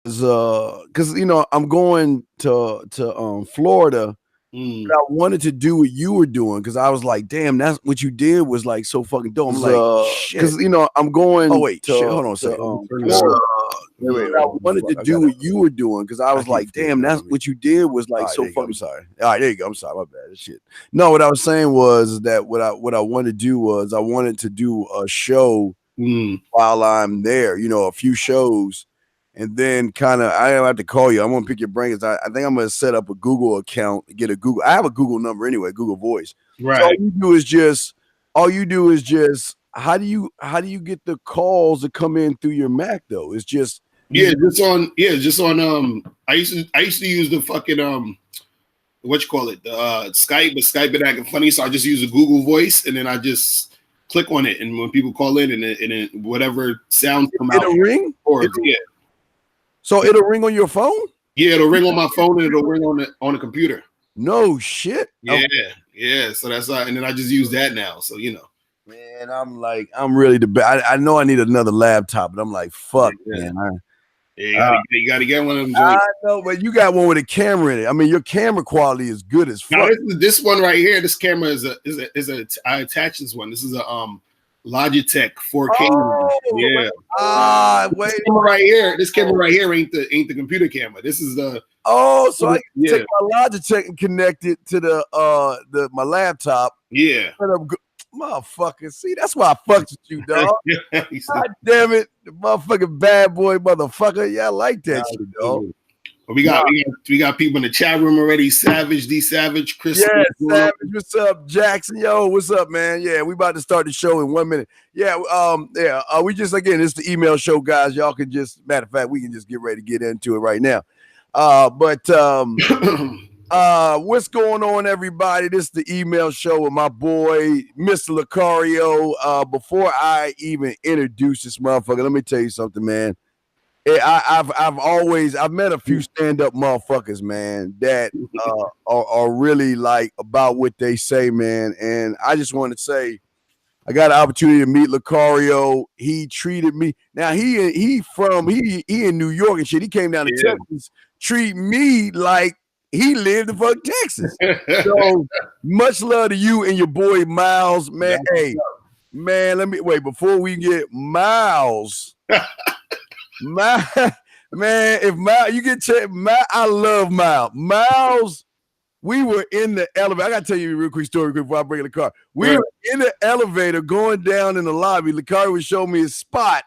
because I'm going to Florida. Mm. I wanted to do what you were doing because I was like, damn, that's what you did was like so fucking dope. I'm like, shit. Because I'm going. Oh wait, to, shit. Hold on a to second. Florida. Wait, I wanted to do what you were doing because I was keep like, damn, forgetting, that's man. what you did was like All right, so there you go. fucking. I'm sorry. All right, there you go. I'm sorry. My bad. Shit. No, what I was saying was that what I wanted to do was I wanted to do a show while I'm there. A few shows, and then kind of I don't have to call you. I'm gonna pick your brain. 'Cause I think I'm gonna set up a Google account, get a Google. I have a Google number anyway, Google Voice. Right. So all you do is just how do you get the calls to come in through your Mac though? It's just just on I used to use the fucking what you call it, the Skype, but Skype been acting funny, so I just use a Google Voice and then I just click on it, and when people call in and it whatever sounds come out, it'll ring. So it'll ring on your phone. Yeah, it'll ring on my phone and it'll ring on the computer. No shit. Yeah. So that's and then I just use that now. So man, I'm really the best. I know I need another laptop, but I'm like, fuck, man. You gotta get one of them. I know, but you got one with a camera in it. I mean, your camera quality is good as fuck. Now, this one right here, this camera is I attached this one. This is a Logitech 4K. Wait. This camera right here ain't the computer camera. This is the so I can take my Logitech and connect it to my laptop. Yeah. Motherfucker. See, that's why I fucked with you, dog. God damn it. The motherfucking bad boy motherfucker. Yeah, I like that shit, dog. We got people in the chat room already. Savage, D Savage, Chris. Yeah, Savage. What's up, Jackson? Yo, what's up, man? Yeah, we about to start the show in 1 minute. Yeah, we just again, it's the email show, guys. Y'all can just matter of fact, we can just get ready to get into it right now. What's going on, everybody? This is the email show with my boy, Mr. Lucario. Before I even introduce this motherfucker, let me tell you something, man. I've met a few stand-up motherfuckers, man, that are really like about what they say, man. And I just want to say, I got an opportunity to meet Lucario. He treated me. Now he in New York and shit. He came down to Texas, treat me like he lived in fucking Texas. So much love to you and your boy Miles, man. Hey, man, let me wait before we get Miles. Man, if Miles, you get checked, I love Miles. Miles, we were in the elevator. I gotta tell you a real quick story before I bring in the car. We were in the elevator going down in the lobby. Lucario would show me his spot.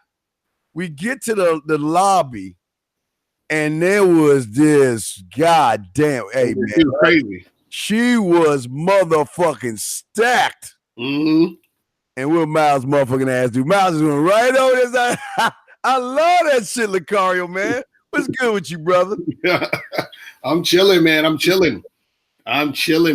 We get to the lobby, and there was this goddamn, hey man, she was crazy. She was motherfucking stacked. Mm-hmm. And what Miles motherfucking ass do? Miles is going right over this. I love that shit, Lucario, man. What's good with you, brother? I'm chilling, man. I'm chilling,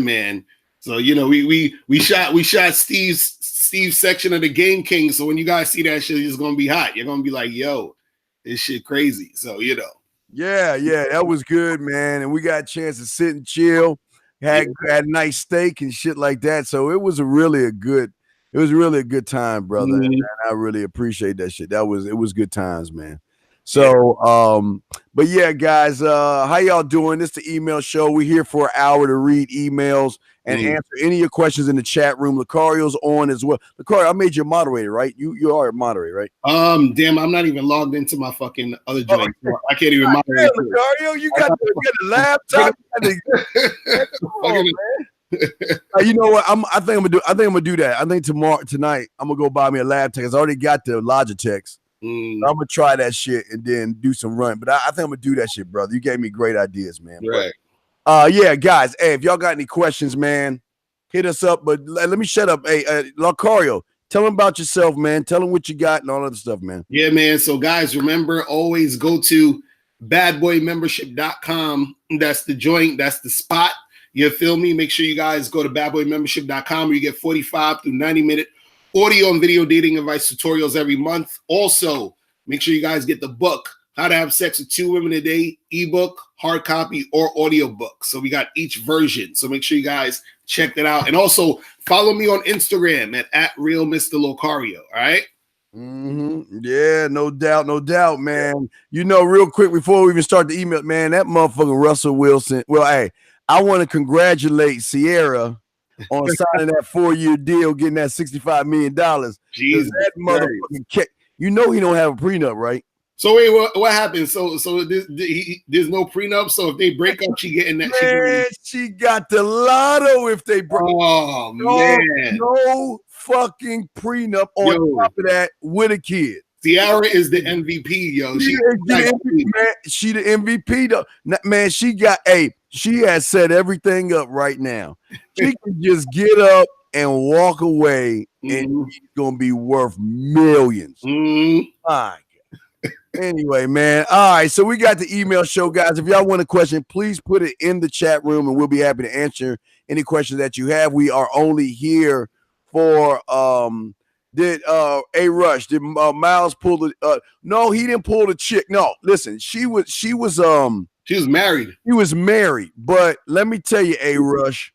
man. So we shot Steve's section of the Game King. So when you guys see that shit, it's gonna be hot. You're gonna be like, yo, this shit crazy. So Yeah, that was good, man. And we got a chance to sit and chill, had nice steak and shit like that. So it was really a good time, brother. Mm-hmm. And I really appreciate that shit. It was good times, man. So, but yeah, guys, how y'all doing? This is the email show. We're here for an hour to read emails and answer any of your questions in the chat room. Lucario's on as well. Lucario, I made you a moderator, right? You are a moderator, right? Damn, I'm not even logged into my fucking other joint. I can't even moderate. Lucario, you got a laptop. Come on, man. You know what? I think I'm gonna do that. I think tonight, I'm gonna go buy me a laptop. I already got the Logitechs. I'm gonna try that shit and then do some run. But I think I'm gonna do that shit, brother. You gave me great ideas, man. Right. Yeah, guys. Hey, if y'all got any questions, man, hit us up. But let me shut up. Hey, Lucario, tell them about yourself, man. Tell them what you got and all other stuff, man. Yeah, man. So guys, remember, always go to badboymembership.com. That's the joint. That's the spot. You feel me? Make sure you guys go to badboymembership.com where you get 45 through 90-minute audio and video dating advice tutorials every month. Also, make sure you guys get the book, How to Have Sex with 2 Women a Day, ebook, hard copy, or audio book. So we got each version. So make sure you guys check that out. And also follow me on Instagram at @RealMrLucario. All right. Yeah, no doubt, man. You know, real quick before we even start the email, man, that motherfucking Russell Wilson. Well, hey, I want to congratulate Sierra on signing that 4-year deal, getting that $65 million. Because Jesus that Christ. motherfucking kick, you know he don't have a prenup, right? So wait, what happened? So there's no prenup. So if they break up, she getting that. Man, she got the lotto if they break. Oh No, man, no fucking prenup on top of that with a kid. Sierra is the MVP, yo. She the MVP though. Man, she has set everything up right now. She can just get up and walk away, and she's gonna be worth millions. My God. Anyway, man. All right, so we got the email show, guys. If y'all want a question, please put it in the chat room, and we'll be happy to answer any questions that you have. We are only here for did Miles pull the no, he didn't pull the chick. No, listen, she was married. He was married, but let me tell you, A Rush,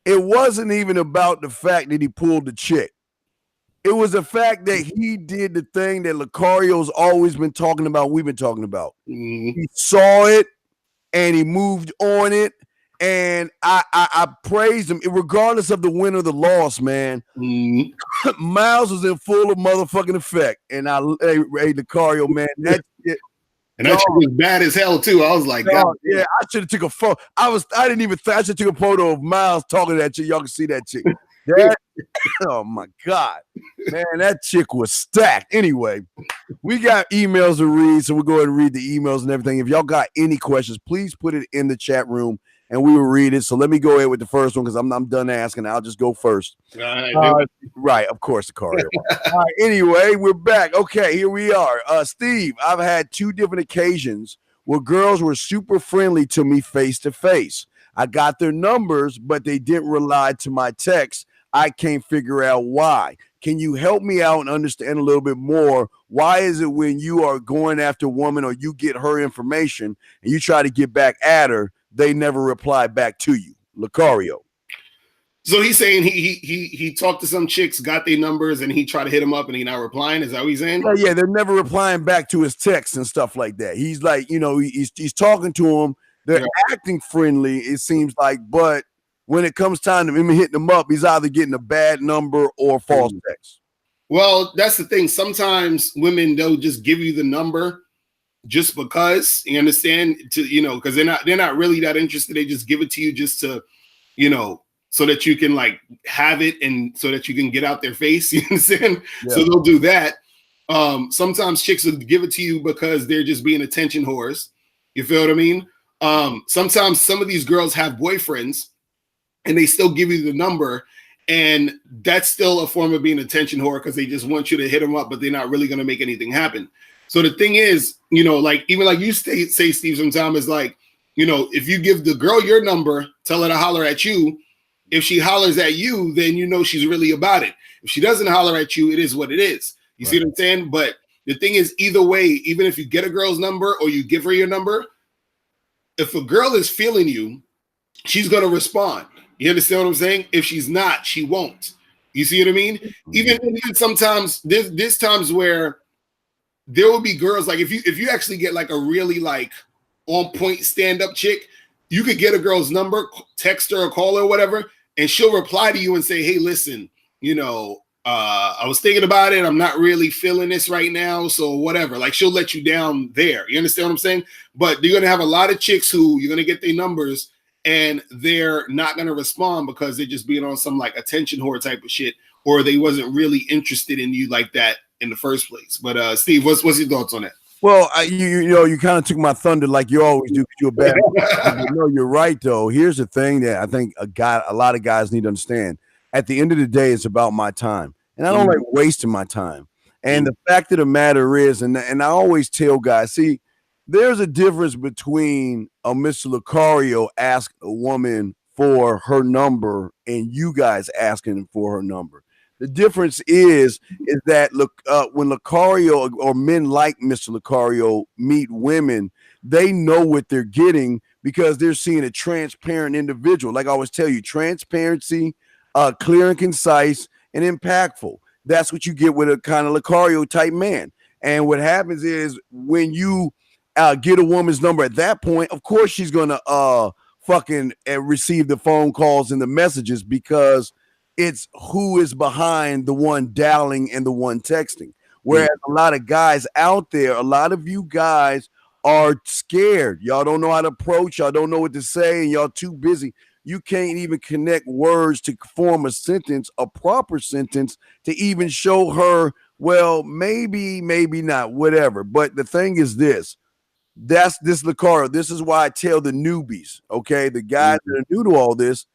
it wasn't even about the fact that he pulled the chick. It was the fact that he did the thing that Lucario's always been talking about, we've been talking about. He saw it and he moved on it. And I praised him, regardless of the win or the loss, man. Miles was in full of motherfucking effect. And hey, Lucario, man, that shit. And that shit was bad as hell too. I was like, God, yeah, I should have took a photo. I didn't even I should have took a photo of Miles talking to that chick. Y'all can see that chick. Oh my God, man, that chick was stacked. Anyway, we got emails to read, so we'll go ahead and read the emails and everything. If y'all got any questions, please put it in the chat room and we will read it. So let me go ahead with the first one because I'm done asking. I'll just go first. Right, of course, the car. All right, anyway, we're back. Okay, here we are. Steve, I've had 2 different occasions where girls were super friendly to me face to face. I got their numbers, but they didn't reply to my text. I can't figure out why. Can you help me out and understand a little bit more? Why is it when you are going after a woman or you get her information and you try to get back at her, they never reply back to you? Lucario. So he's saying he talked to some chicks, got their numbers, and he tried to hit them up and he not replying. Is that what he's saying? Yeah, they're never replying back to his texts and stuff like that. He's like, he's talking to them. They're acting friendly, it seems like, but when it comes time to him hitting them up, he's either getting a bad number or false text. Well, that's the thing. Sometimes women, they'll just give you the number just because, you understand, because they're not really that interested. They just give it to you just to, so that you can like have it and so that you can get out their face. You understand? Yeah. So they'll do that. Sometimes chicks will give it to you because they're just being attention whores. You feel what I mean? Sometimes some of these girls have boyfriends and they still give you the number, and that's still a form of being an attention whore because they just want you to hit them up, but they're not really going to make anything happen. So the thing is, like even like you say, Steve, sometimes is like, if you give the girl your number, tell her to holler at you. If she hollers at you, then she's really about it. If she doesn't holler at you, it is what it is. You see what I'm saying? But the thing is, either way, even if you get a girl's number or you give her your number, if a girl is feeling you, she's going to respond. You understand what I'm saying? If she's not, she won't. You see what I mean? Even sometimes there's times where there will be girls, like if you actually get like a really like on point stand-up chick, you could get a girl's number, text her or call her or whatever, and she'll reply to you and say, hey, listen, I was thinking about it. I'm not really feeling this right now. So whatever, like she'll let you down there. You understand what I'm saying? But you're going to have a lot of chicks who you're going to get their numbers and they're not going to respond because they're just being on some like attention whore type of shit, or they wasn't really interested in you like that in the first place. But Steve, what's your thoughts on that? Well, you kind of took my thunder like you always do because you're bad. No, you're right though. Here's the thing that I think a lot of guys need to understand. At the end of the day, it's about my time, and I don't like wasting my time. And the fact of the matter is, and I always tell guys, see, there's a difference between a Mr. Lucario asking a woman for her number and you guys asking for her number. The difference is that when Lucario or men like Mr. Lucario meet women, they know what they're getting because they're seeing a transparent individual. Like I always tell you, transparency, clear and concise, and impactful. that's what you get with a kind of Lucario type man. And what happens is when you get a woman's number at that point, of course she's gonna fucking receive the phone calls and the messages because it's who is behind the one dialing and the one texting. Whereas a lot of guys out there, a lot of you guys are scared. Y'all don't know how to approach. Y'all don't know what to say, and y'all too busy. You can't even connect words to form a sentence, a proper sentence, to even show her, well, maybe, maybe not, whatever. But the thing is this. That's this Lucario. This is why I tell the newbies, okay, the guys that are new to all this,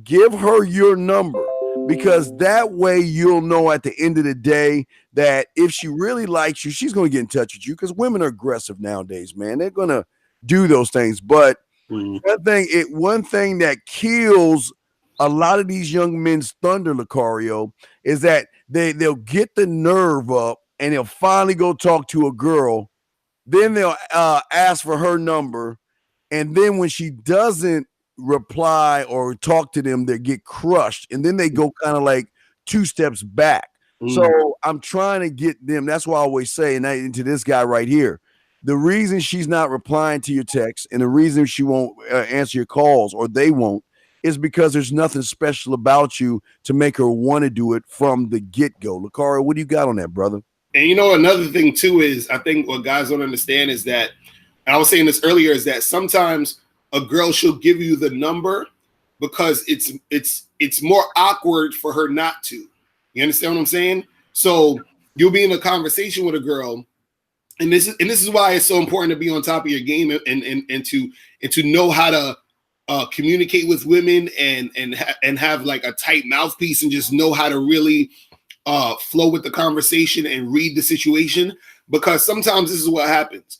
give her your number because that way you'll know at the end of the day that if she really likes you, she's going to get in touch with you because women are aggressive nowadays, man. They're going to do those things. But one thing that kills a lot of these young men's thunder, Lucario, is that they'll get the nerve up and they'll finally go talk to a girl. Then they'll ask for her number. And then when she doesn't reply or talk to them, they get crushed. And then they go kind of like 2 steps back. So I'm trying to get them. That's why I always say, and to this guy right here, the reason she's not replying to your text and the reason she won't answer your calls or they won't is because there's nothing special about you to make her want to do it from the get-go. Lucario, what do you got on that, brother? And you know, another thing too is I think what guys don't understand is that, and I was saying this earlier, is that sometimes a girl she'll give you the number because it's more awkward for her not to. You understand what I'm saying? So you'll be in a conversation with a girl, and this is why it's so important to be on top of your game and to know how to communicate with women and have like a tight mouthpiece and just know how to really flow with the conversation and read the situation, because sometimes this is what happens.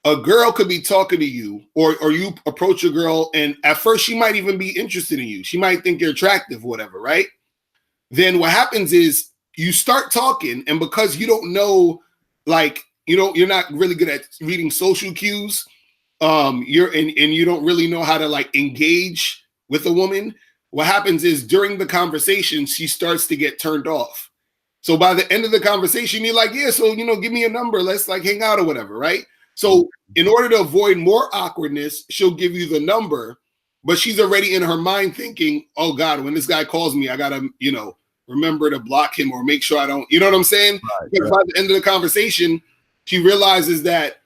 A girl could be talking to you or you approach a girl and at first she might even be interested in you. She might think you're attractive, whatever, right? Then what happens is you start talking, and because you don't know, like, you're not really good at reading social cues, you don't really know how to like engage with a woman. What happens is during the conversation, she starts to get turned off. So by the end of the conversation, you're like, yeah, so, give me a number. Let's like hang out or whatever, right? So in order to avoid more awkwardness, she'll give you the number, but she's already in her mind thinking, oh God, when this guy calls me, I got to, remember to block him or make sure I don't, you know what I'm saying? Because by the end of the conversation, she realizes that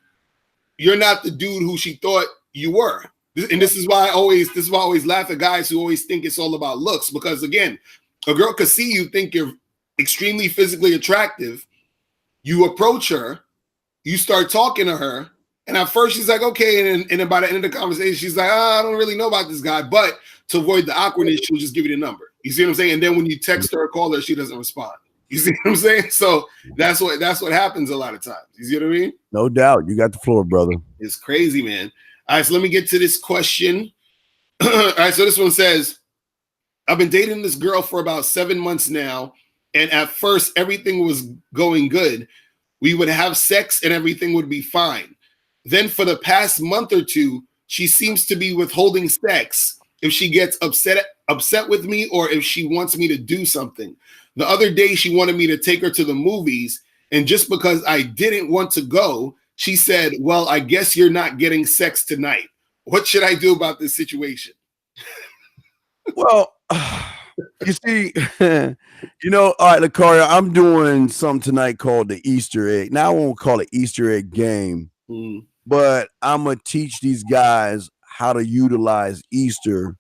you're not the dude who she thought you were. And this is why I always laugh at guys who always think it's all about looks, because again, a girl could see you, think you're extremely physically attractive. You approach her, you start talking to her, and at first she's like, okay, and then by the end of the conversation, she's like, I don't really know about this guy, but to avoid the awkwardness, she'll just give you the number. You see what I'm saying? And then when you text her or call her, she doesn't respond. You see what I'm saying? So that's what happens a lot of times. You see what I mean? No doubt. You got the floor, brother. It's crazy, man. All right, so let me get to this question. All right, so this one says, I've been dating this girl for about 7 months now, and at first everything was going good. We would have sex and everything would be fine. Then for the past month or two, she seems to be withholding sex if she gets upset with me or if she wants me to do something. The other day, she wanted me to take her to the movies, and just because I didn't want to go, she said, well, I guess you're not getting sex tonight. What should I do about this situation? Well, you see, all right, Lucario, I'm doing something tonight called the Easter egg. Now, I won't call it Easter egg game, but I'm going to teach these guys how to utilize Easter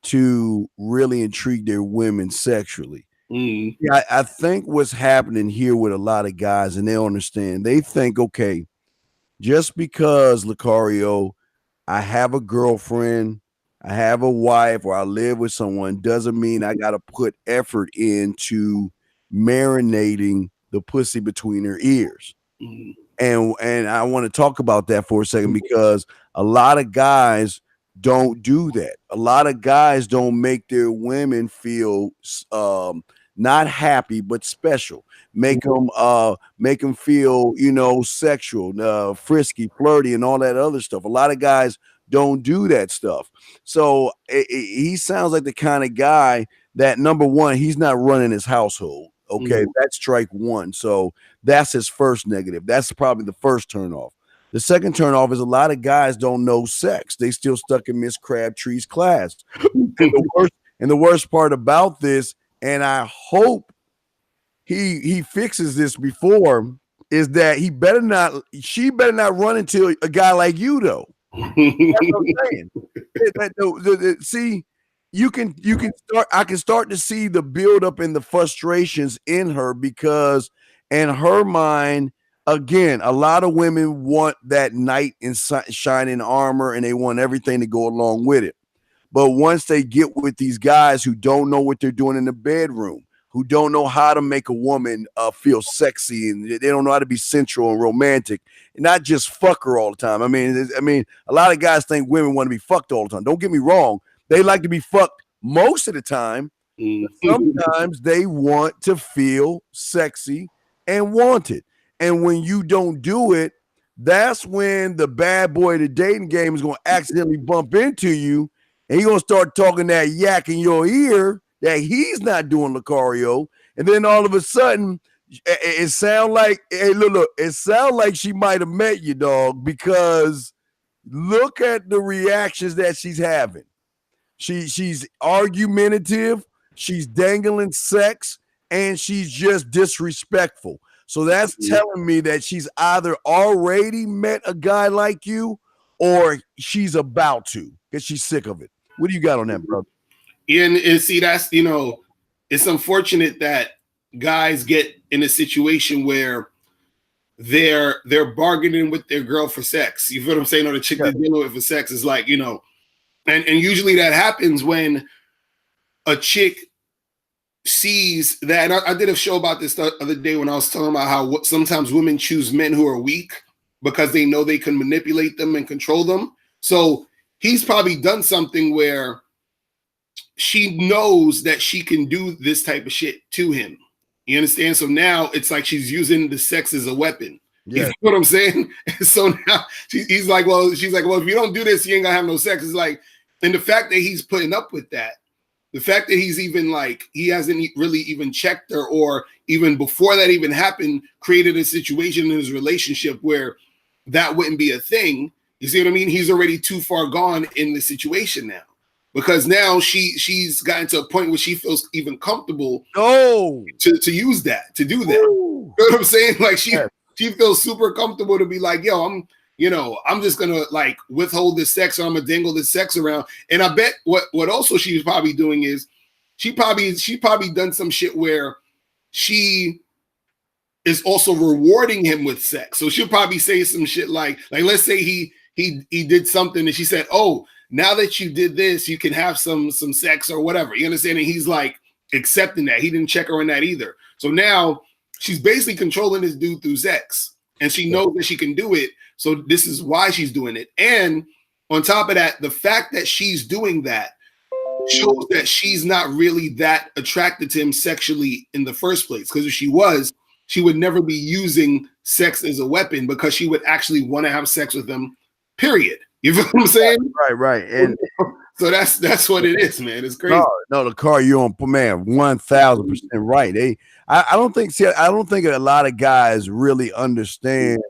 to really intrigue their women sexually. Yeah, I think what's happening here with a lot of guys, and they understand, they think, okay, just because, Lucario, I have a girlfriend, I have a wife, or I live with someone, doesn't mean I got to put effort into marinating the pussy between her ears. And I want to talk about that for a second, because a lot of guys don't do that. A lot of guys don't make their women feel not happy but special. Make them feel sexual, frisky, flirty, and all that other stuff. A lot of guys don't do that stuff. So he sounds like the kind of guy that, number one, he's not running his household. Okay, that's strike one. So that's his first negative. That's probably the first turnoff. The second turnoff is a lot of guys don't know sex. They still stuck in Miss Crabtree's class. And the worst part about this, and I hope he fixes this before, is that she better not run into a guy like you though. That's what I'm saying. See, I can start to see the buildup and the frustrations in her, because in her mind, again, a lot of women want that knight in shining armor, and they want everything to go along with it. But once they get with these guys who don't know what they're doing in the bedroom, who don't know how to make a woman feel sexy, and they don't know how to be sensual and romantic, and not just fuck her all the time. I mean, a lot of guys think women want to be fucked all the time. Don't get me wrong; they like to be fucked most of the time. But sometimes they want to feel sexy and wanted, and when you don't do it, that's when the bad boy of the dating game is going to accidentally bump into you. And he's going to start talking that yak in your ear that he's not doing, Lucario. And then all of a sudden, it sound like, hey, look, it sound like she might have met you, dog, because look at the reactions that she's having. She's argumentative, she's dangling sex, and she's just disrespectful. So that's telling me that she's either already met a guy like you, or she's about to, because she's sick of it. What do you got on that, brother? And see, that's, it's unfortunate that guys get in a situation where they're bargaining with their girl for sex. You feel what I'm saying? Or the chick they're dealing with for sex is like, and usually that happens when a chick sees that. And I did a show about this the other day when I was talking about how sometimes women choose men who are weak because they know they can manipulate them and control them. So he's probably done something where she knows that she can do this type of shit to him. You understand? So now it's like she's using the sex as a weapon. Yeah. You know what I'm saying? So now she's like, well, if you don't do this, you ain't gonna have no sex. It's like, and the fact that he's putting up with that, the fact that he's even like, he hasn't really even checked her, or even before that even happened, created a situation in his relationship where that wouldn't be a thing. You see what I mean? He's already too far gone in the situation now, because now she's gotten to a point where she feels even comfortable to use that, to do that. You know what I'm saying? Like she feels super comfortable to be like, yo, I'm just gonna like withhold this sex, or I'm gonna dangle this sex around. And I bet what also she was probably doing is she probably done some shit where she is also rewarding him with sex. So she'll probably say some shit like let's say he did something and she said, oh, now that you did this, you can have some sex or whatever. You understand? And he's like accepting that. He didn't check her on that either. So now she's basically controlling this dude through sex, and she knows that she can do it. So this is why she's doing it. And on top of that, the fact that she's doing that shows that she's not really that attracted to him sexually in the first place. Because if she was, she would never be using sex as a weapon, because she would actually want to have sex with him, period. You feel what I'm saying? Right. And so that's what it is, man. It's crazy. No, the car you're on, man, 1,000% right. I don't think a lot of guys really understand.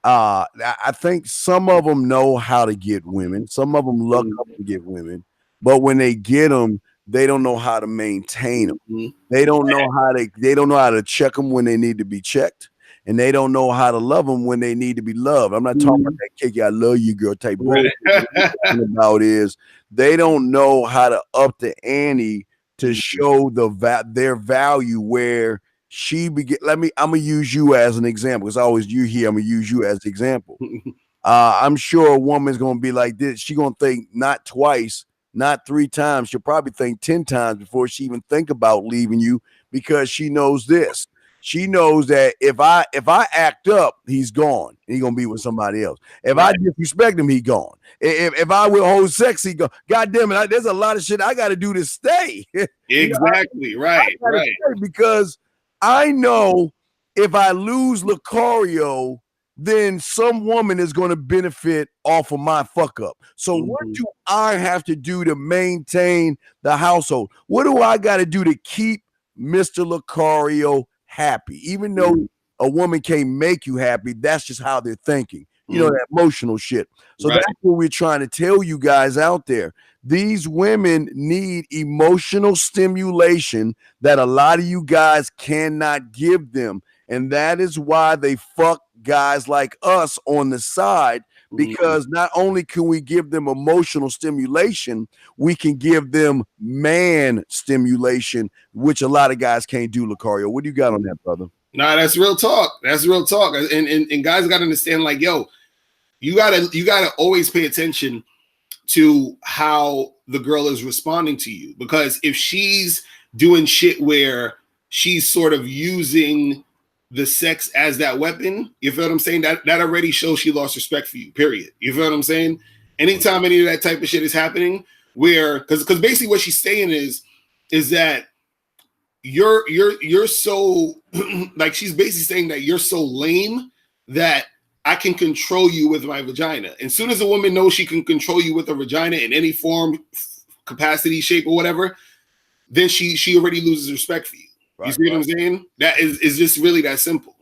I think some of them know how to get women. Some of them luck up to get women, but when they get them, they don't know how to maintain them. They don't know how to check them when they need to be checked. And they don't know how to love them when they need to be loved. I'm not talking about that kick, I love you, girl type bullshit. What I'm talking about is they don't know how to up the ante to show their value where she begin. I'm gonna use you as an example, because I always you here. I'm gonna use you as an example. I'm sure a woman's gonna be like this. She's gonna think not twice, not 3 times. She'll probably think 10 times before she even think about leaving you, because she knows this. She knows that if I act up, he's gone. He's gonna be with somebody else. If I disrespect him, he gone. If I withhold sex, he gone. God damn it! There's a lot of shit I got to do to stay. Exactly. Right. Because I know if I lose Lucario, then some woman is going to benefit off of my fuck up. So what do I have to do to maintain the household? What do I got to do to keep Mr. Lucario happy. Even though a woman can't make you happy, that's just how they're thinking. You know, that emotional shit. So Right. that's what we're trying to tell you guys out there. These women need emotional stimulation that a lot of you guys cannot give them. And that is why they fuck guys like us on the side, because not only can we give them emotional stimulation, we can give them man stimulation, which a lot of guys can't do, Lucario. What do you got on that, brother? Nah, that's real talk. That's real talk. And guys got to understand, like, yo, you gotta always pay attention to how the girl is responding to you, because if she's doing shit where she's sort of using the sex as that weapon, you feel what I'm saying? That already shows she lost respect for you. Period. You feel what I'm saying? Anytime any of that type of shit is happening, where because basically what she's saying is that you're so like, she's basically saying that you're so lame that I can control you with my vagina. And as soon as a woman knows she can control you with a vagina in any form, capacity, shape, or whatever, then she already loses respect for you. Right, you see what I'm saying? That is just really that simple.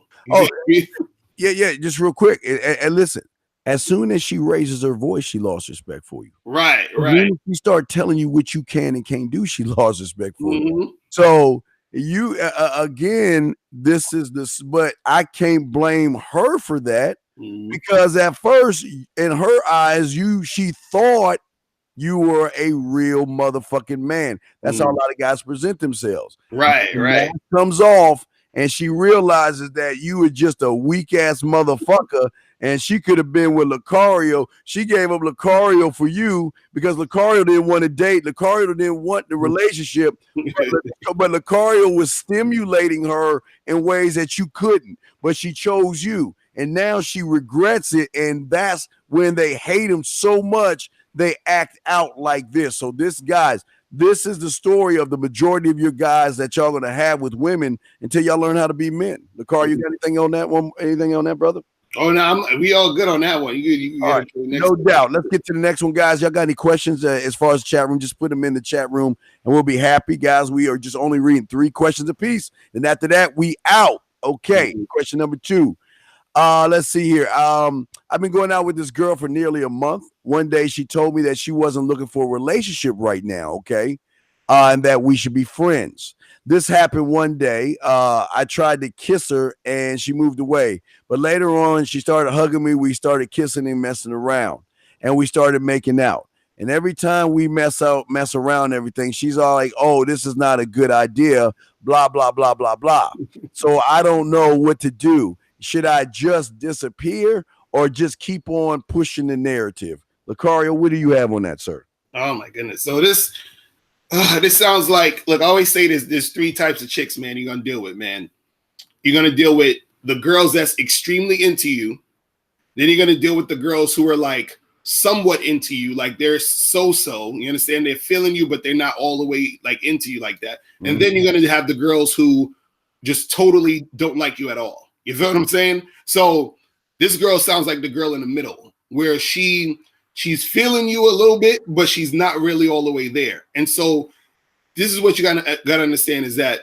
Yeah. Just real quick, and listen. As soon as she raises her voice, she lost respect for you. Right. When she start telling you what you can and can't do, she lost respect for you. So you again, this is this, but I can't blame her for that, because at first, in her eyes, she thought you were a real motherfucking man. That's how a lot of guys present themselves. Right. That comes off, and she realizes that you were just a weak ass motherfucker, and she could have been with Lucario. She gave up Lucario for you because Lucario didn't want to date. Lucario didn't want the relationship, but Lucario was stimulating her in ways that you couldn't. But she chose you, and now she regrets it, and that's when they hate him so much they act out like this. So this is the story of the majority of your guys that y'all gonna have with women until y'all learn how to be men. Lucario, you got anything on that one? Anything on that, brother? Oh no, we all good on that one. You all right, no doubt. Let's get to the next one, guys. Y'all got any questions as far as the chat room? Just put them in the chat room, and we'll be happy, guys. We are just only reading 3 questions apiece, and after that, we out. Okay. Question number 2. Let's see here. I've been going out with this girl for nearly a month. One day she told me that she wasn't looking for a relationship right now, okay? And that we should be friends. This happened one day. I tried to kiss her and she moved away. But later on, she started hugging me. We started kissing and messing around. And we started making out. And every time we mess around and everything, she's all like, oh, this is not a good idea, blah, blah, blah, blah, blah. So I don't know what to do. Should I just disappear or just keep on pushing the narrative? Lucario, what do you have on that, sir? Oh my goodness. So this sounds like, look, I always say there's 3 types of chicks, man, you're gonna deal with, man. You're gonna deal with the girls that's extremely into you. Then you're gonna deal with the girls who are like somewhat into you, like they're so-so. You understand? They're feeling you, but they're not all the way like into you like that. And then you're gonna have the girls who just totally don't like you at all. You feel what I'm saying? So this girl sounds like the girl in the middle, where she's feeling you a little bit, but she's not really all the way there. And so this is what you gotta understand, is that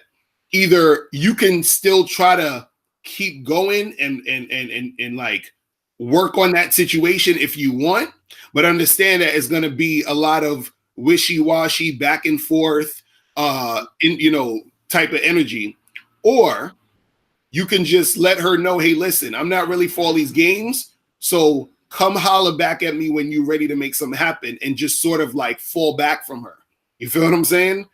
either you can still try to keep going and like work on that situation if you want, but understand that it's gonna be a lot of wishy-washy, back and forth, type of energy. Or you can just let her know, hey, listen, I'm not really for all these games, so come holler back at me when you're ready to make something happen, and just sort of like fall back from her. You feel what I'm saying?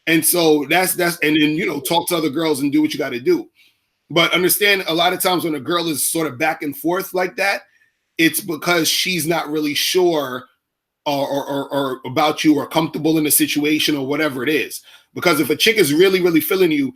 And so that's and then, talk to other girls and do what you got to do. But understand, a lot of times when a girl is sort of back and forth like that, it's because she's not really sure or about you, or comfortable in the situation, or whatever it is. Because if a chick is really, really feeling you,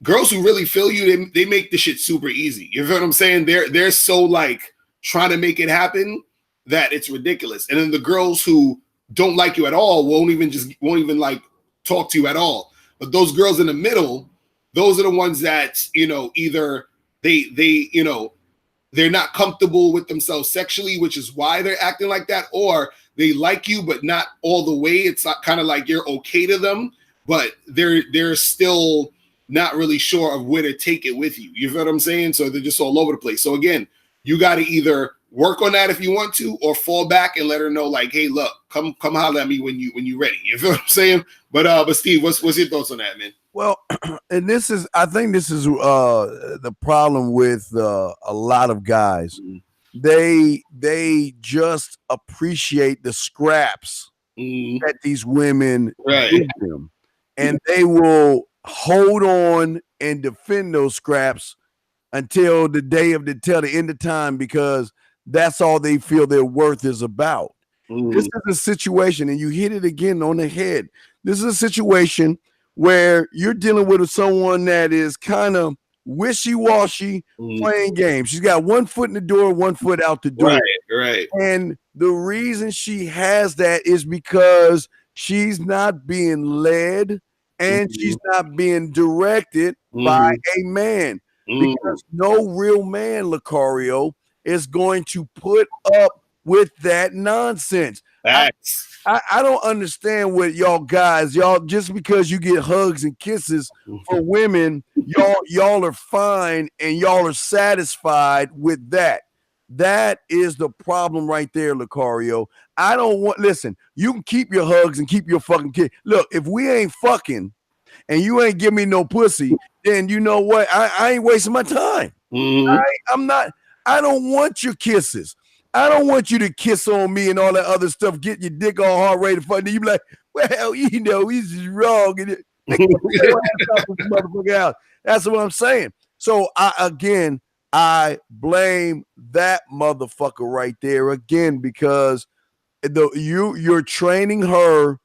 girls who really feel you, they make the shit super easy. You feel what I'm saying? They're so like trying to make it happen that it's ridiculous. And then the girls who don't like you at all won't even like talk to you at all. But those girls in the middle, those are the ones that, either they're not comfortable with themselves sexually, which is why they're acting like that, or they like you, but not all the way. It's not kind of like you're okay to them, but they're still not really sure of where to take it with you. You feel what I'm saying? So they're just all over the place. So again, you got to either work on that if you want to, or fall back and let her know, like, hey, look, come holler at me when you ready. You feel what I'm saying? But Steve, what's your thoughts on that, man? Well, and I think this is the problem with a lot of guys. They just appreciate the scraps that these women give them, and they will hold on and defend those scraps until the end of time, because that's all they feel their worth is about. This is a situation, and you hit it again on the head. This is a situation where you're dealing with someone that is kind of wishy-washy, playing games. She's got one foot in the door, one foot out the door. Right. And the reason she has that is because she's not being led and she's not being directed by a man. Because no real man, Lucario, is going to put up with that nonsense. I don't understand what y'all guys, just because you get hugs and kisses for women, y'all are fine and y'all are satisfied with that. That is the problem right there, Lucario. Listen, you can keep your hugs and keep your fucking kiss. Look, if we ain't fucking and you ain't give me no pussy, then you know what? I ain't wasting my time. I don't want your kisses. I don't want you to kiss on me and all that other stuff, get your dick all hard ready to fuck. You be like, well, he's just wrong. And motherfucker out. That's what I'm saying. So I blame that motherfucker right there again, because you're training her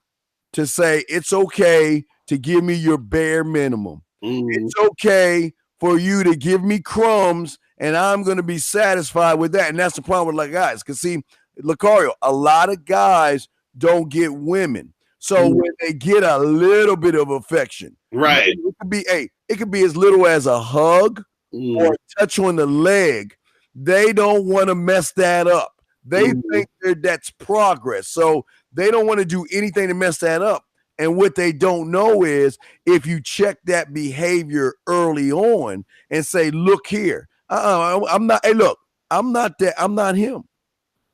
to say it's okay to give me your bare minimum. It's okay for you to give me crumbs, and I'm going to be satisfied with that. And that's the problem with like guys. Because see, Lucario, a lot of guys don't get women. So when they get a little bit of affection, right, it could be as little as a hug or a touch on the leg. They don't want to mess that up. They think that's progress. So they don't want to do anything to mess that up. And what they don't know is if you check that behavior early on and say, look here, I'm not, hey, look, I'm not that, I'm not him.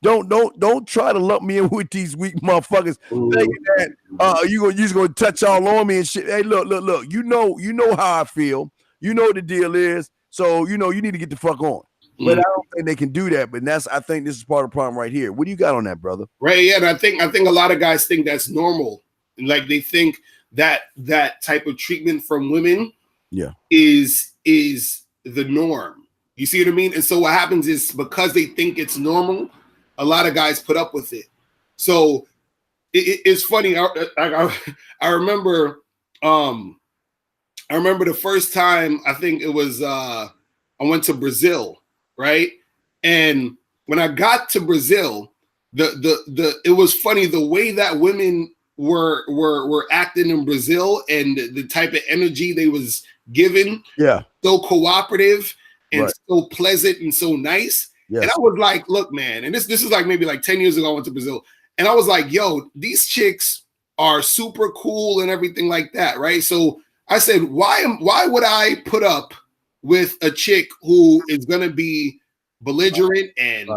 Don't try to lump me in with these weak motherfuckers thinking that you just gonna touch all on me and shit. Hey, look, you know how I feel. You know what the deal is. So you need to get the fuck on. But I don't think they can do that. But I think this is part of the problem right here. What do you got on that, brother? Right, yeah, and I think a lot of guys think that's normal. Like they think that type of treatment from women is the norm. You see what I mean? And so what happens is, because they think it's normal, a lot of guys put up with it. So it's funny. I remember the first time, I think it was I went to Brazil, right? And when I got to Brazil, it was funny the way that women were acting in Brazil and the type of energy they was given. Yeah. So cooperative and so pleasant and so nice. Yes. And I was like, look, man, and this is like maybe like 10 years ago I went to Brazil. And I was like, yo, these chicks are super cool and everything like that, right? So I said, why would I put up with a chick who is gonna be belligerent and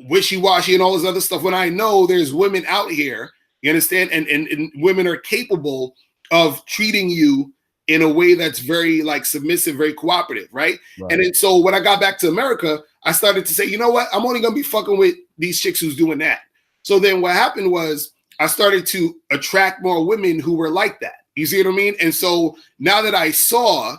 wishy-washy and all this other stuff when I know there's women out here, you understand, and women are capable of treating you in a way that's very like submissive, very cooperative, right? And then so when I got back to America, I started to say, you know what? I'm only gonna be fucking with these chicks who's doing that. So then what happened was I started to attract more women who were like that. You see what I mean? And so now that I saw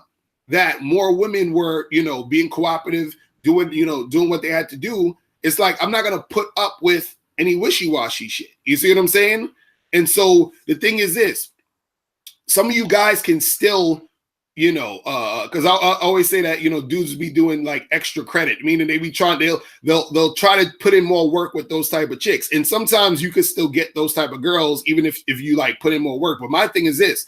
that more women were, being cooperative, doing what they had to do, it's like I'm not gonna put up with any wishy-washy shit. You see what I'm saying? And so the thing is this: some of you guys can still, because I always say that, dudes be doing like extra credit, meaning they be trying, they'll try to put in more work with those type of chicks. And sometimes you can still get those type of girls, even if you like put in more work. But my thing is this: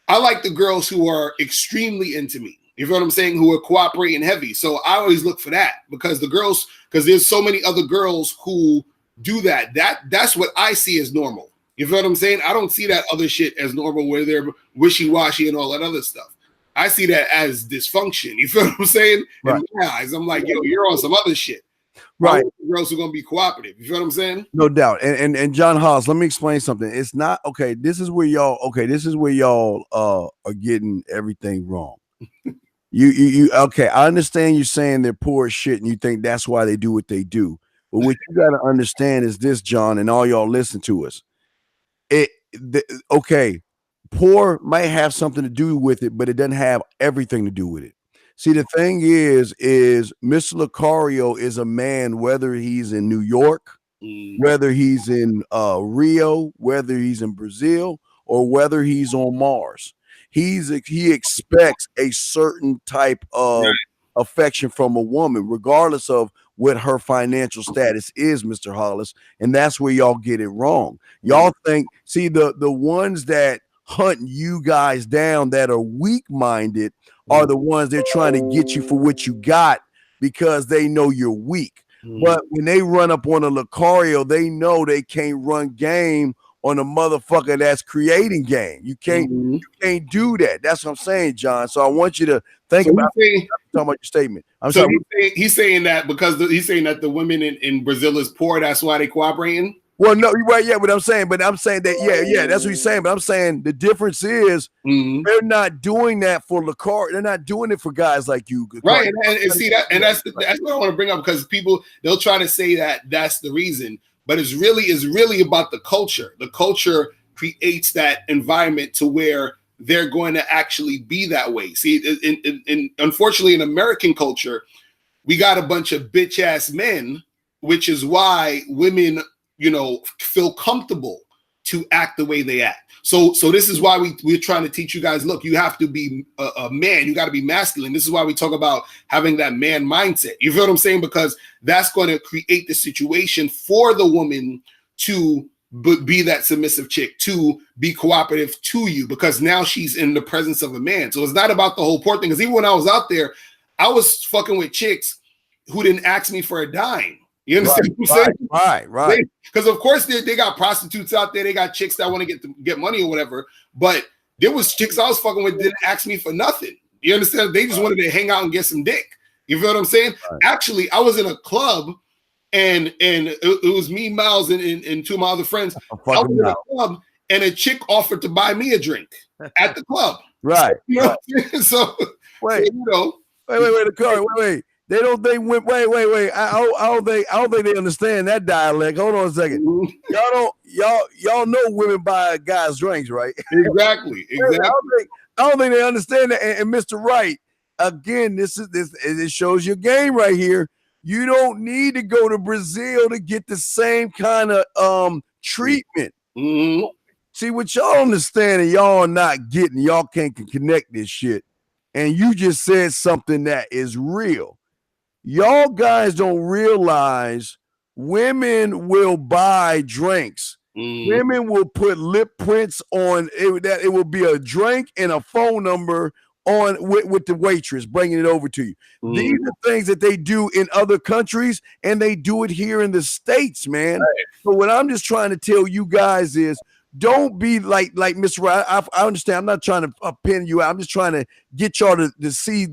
I like the girls who are extremely into me. You feel what I'm saying? Who are cooperating heavy. So I always look for that, because there's so many other girls who do that. That's what I see as normal. You feel what I'm saying? I don't see that other shit as normal where they're wishy-washy and all that other stuff. I see that as dysfunction. You feel what I'm saying? Right. In my eyes, I'm like, yo, you're on some other shit. Right. Girls are gonna be cooperative. You feel what I'm saying? No doubt. And John Haas, let me explain something. It's not okay. This is where y'all are getting everything wrong. You okay, I understand you saying they're poor as shit and you think that's why they do what they do. But what you gotta understand is this, John, and all y'all listen to us. Okay, poor might have something to do with it, but it doesn't have everything to do with it. See, the thing is Mr. Lucario is a man, whether he's in New York, whether he's in Rio, whether he's in Brazil, or whether he's on Mars. He expects a certain type of affection from a woman, regardless of what her financial status is, Mr. Hollis. And that's where y'all get it wrong. Y'all think, see, the ones that hunt you guys down that are weak-minded are the ones they're trying to get you for what you got because they know you're weak. But when they run up on a Lucario, they know they can't run game on a motherfucker that's creating game. You can't do that. That's what I'm saying, John. So I want you to think about talking about your statement. He's saying that because he's saying that the women in Brazil is poor. That's why they cooperating. Well, no, right, yeah, but I'm saying that, yeah, that's what he's saying. But I'm saying the difference is they're not doing that for Lucario. They're not doing it for guys like you, right? And see that, and that's what I want to bring up because people they'll try to say that that's the reason, but it's really about the culture. The culture creates that environment to where they're going to actually be that way. See, in unfortunately, in American culture, we got a bunch of bitch ass men, which is why women, feel comfortable to act the way they act. So this is why we're trying to teach you guys, look, you have to be a man. You got to be masculine. This is why we talk about having that man mindset. You feel what I'm saying? Because that's going to create the situation for the woman to be that submissive chick, to be cooperative to you, because now she's in the presence of a man. So it's not about the whole poor thing. Because even when I was out there, I was fucking with chicks who didn't ask me for a dime. You understand what I'm saying? Right. Because of course they got prostitutes out there. They got chicks that want to get money or whatever. But there was chicks I was fucking with didn't ask me for nothing. You understand? They just wanted to hang out and get some dick. You feel what I'm saying? Right. Actually, I was in a club and it was me, Miles, and two of my other friends. I was in a club and a chick offered to buy me a drink at the club. Right. So wait. Wait. They don't think wait. I don't think they understand that dialect. Hold on a second. Y'all know women buy guys drinks, right? Exactly. I don't think they understand that. And Mr. Wright, again, it shows your game right here. You don't need to go to Brazil to get the same kind of treatment. See, what y'all understand and y'all are not getting, y'all can't connect this shit. And you just said something that is real. Y'all guys don't realize women will buy drinks. Women will put lip prints on it, that it will be a drink and a phone number on with the waitress bringing it over to you. These are things that they do in other countries, and they do it here in the States, man. Right. So what I'm just trying to tell you guys is, don't be like Mr. Wright. I understand. I'm not trying to pin you out. I'm just trying to get y'all to see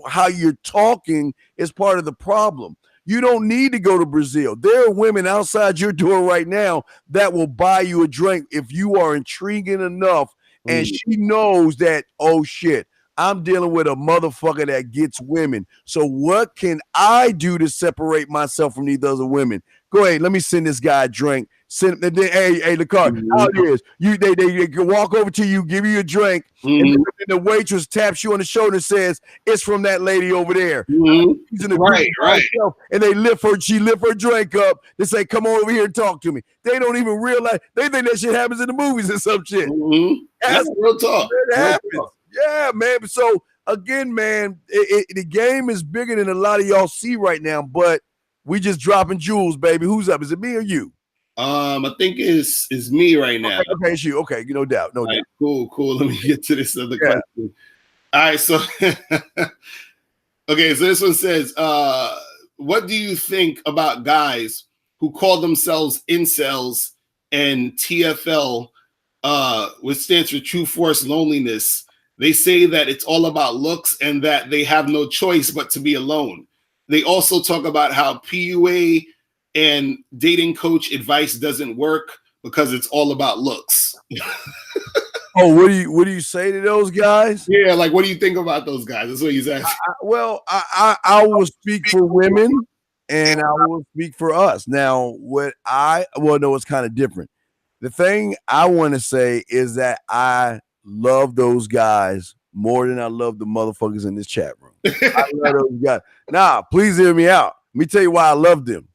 how you're talking is part of the problem. You don't need to go to Brazil. There are women outside your door right now that will buy you a drink if you are intriguing enough, and she knows that, oh shit, I'm dealing with a motherfucker that gets women. So what can I do to separate myself from these other women? Go ahead, let me send this guy a drink. Hey, the car, how it is? They can walk over to you, give you a drink, and the waitress taps you on the shoulder and says, "It's from that lady over there." She's in the right. And she lift her drink up. They say, "Come on over here and talk to me." They don't even realize. They think that shit happens in the movies or some shit. That's real talk. It happens. Yeah, man. So again, man, the game is bigger than a lot of y'all see right now, but we just dropping jewels, baby. Who's up? Is it me or you? I think it's me right now. Okay, it's you. Okay, no doubt. No doubt. Cool. Let me get to this other question. All right, so okay, so this one says, what do you think about guys who call themselves incels and TFL, which stands for True Force Loneliness, They say that it's all about looks and that they have no choice but to be alone. They also talk about how PUA and dating coach advice doesn't work because it's all about looks. Oh, what do you say to those guys? Yeah, like what do you think about those guys? That's what he's asking. I will speak for women and I will speak for us. Now, it's kind of different. The thing I want to say is that I love those guys more than I love the motherfuckers in this chat room. I love those guys. Nah, please hear me out. Let me tell you why I love them.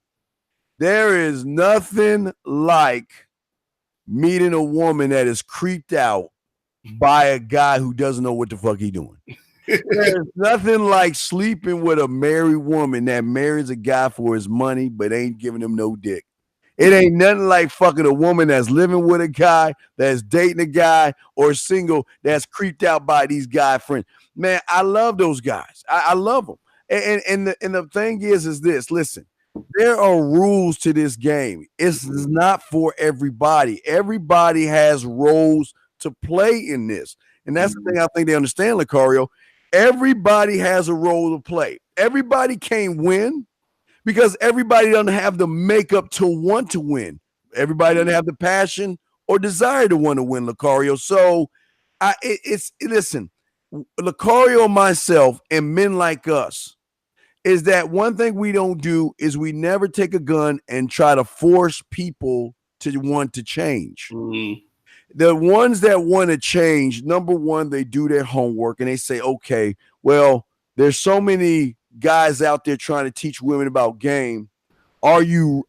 There is nothing like meeting a woman that is creeped out by a guy who doesn't know what the fuck he doing. There's nothing like sleeping with a married woman that marries a guy for his money but ain't giving him no dick. It ain't nothing like fucking a woman that's living with a guy, that's dating a guy, or single that's creeped out by these guy friends. Man, I love those guys. I love them. And the thing is this. Listen, there are rules to this game. It's not for everybody. Everybody has roles to play in this. And that's the thing I think they understand, Lucario. Everybody has a role to play. Everybody can't win because everybody doesn't have the makeup to want to win. Everybody doesn't have the passion or desire to want to win, Lucario. So listen, Lucario, myself, and men like us, is that one thing we don't do is we never take a gun and try to force people to want to change. Mm-hmm. The ones that want to change, number one, they do their homework and they say, okay, well, there's so many guys out there trying to teach women about game. Are you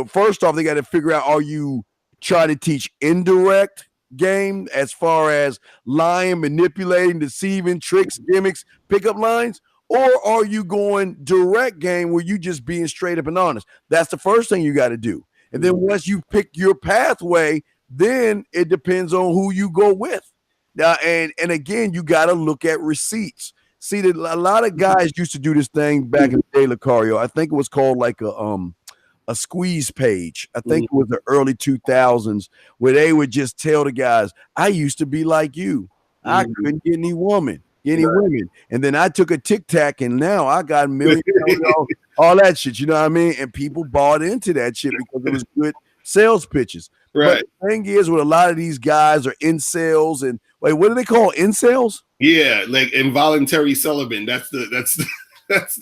first off, they got to figure out, are you trying to teach indirect game as far as lying, manipulating, deceiving, tricks, gimmicks, pickup lines? Or are you going direct game where you just being straight up and honest? That's the first thing you got to do. And then once you pick your pathway, then it depends on who you go with. Now, and again, you got to look at receipts. See, a lot of guys used to do this thing back in the day, Lucario. I think it was called like a squeeze page. I think it was the early 2000s where they would just tell the guys, I used to be like you. I couldn't get any women. Women. And then I took a tic tac and now I got millions, all that shit. You know what I mean? And people bought into that shit because it was good sales pitches. Right. But the thing is, with a lot of these guys are incels and wait, what do they call incels? Yeah, like involuntary celibate. That's the That's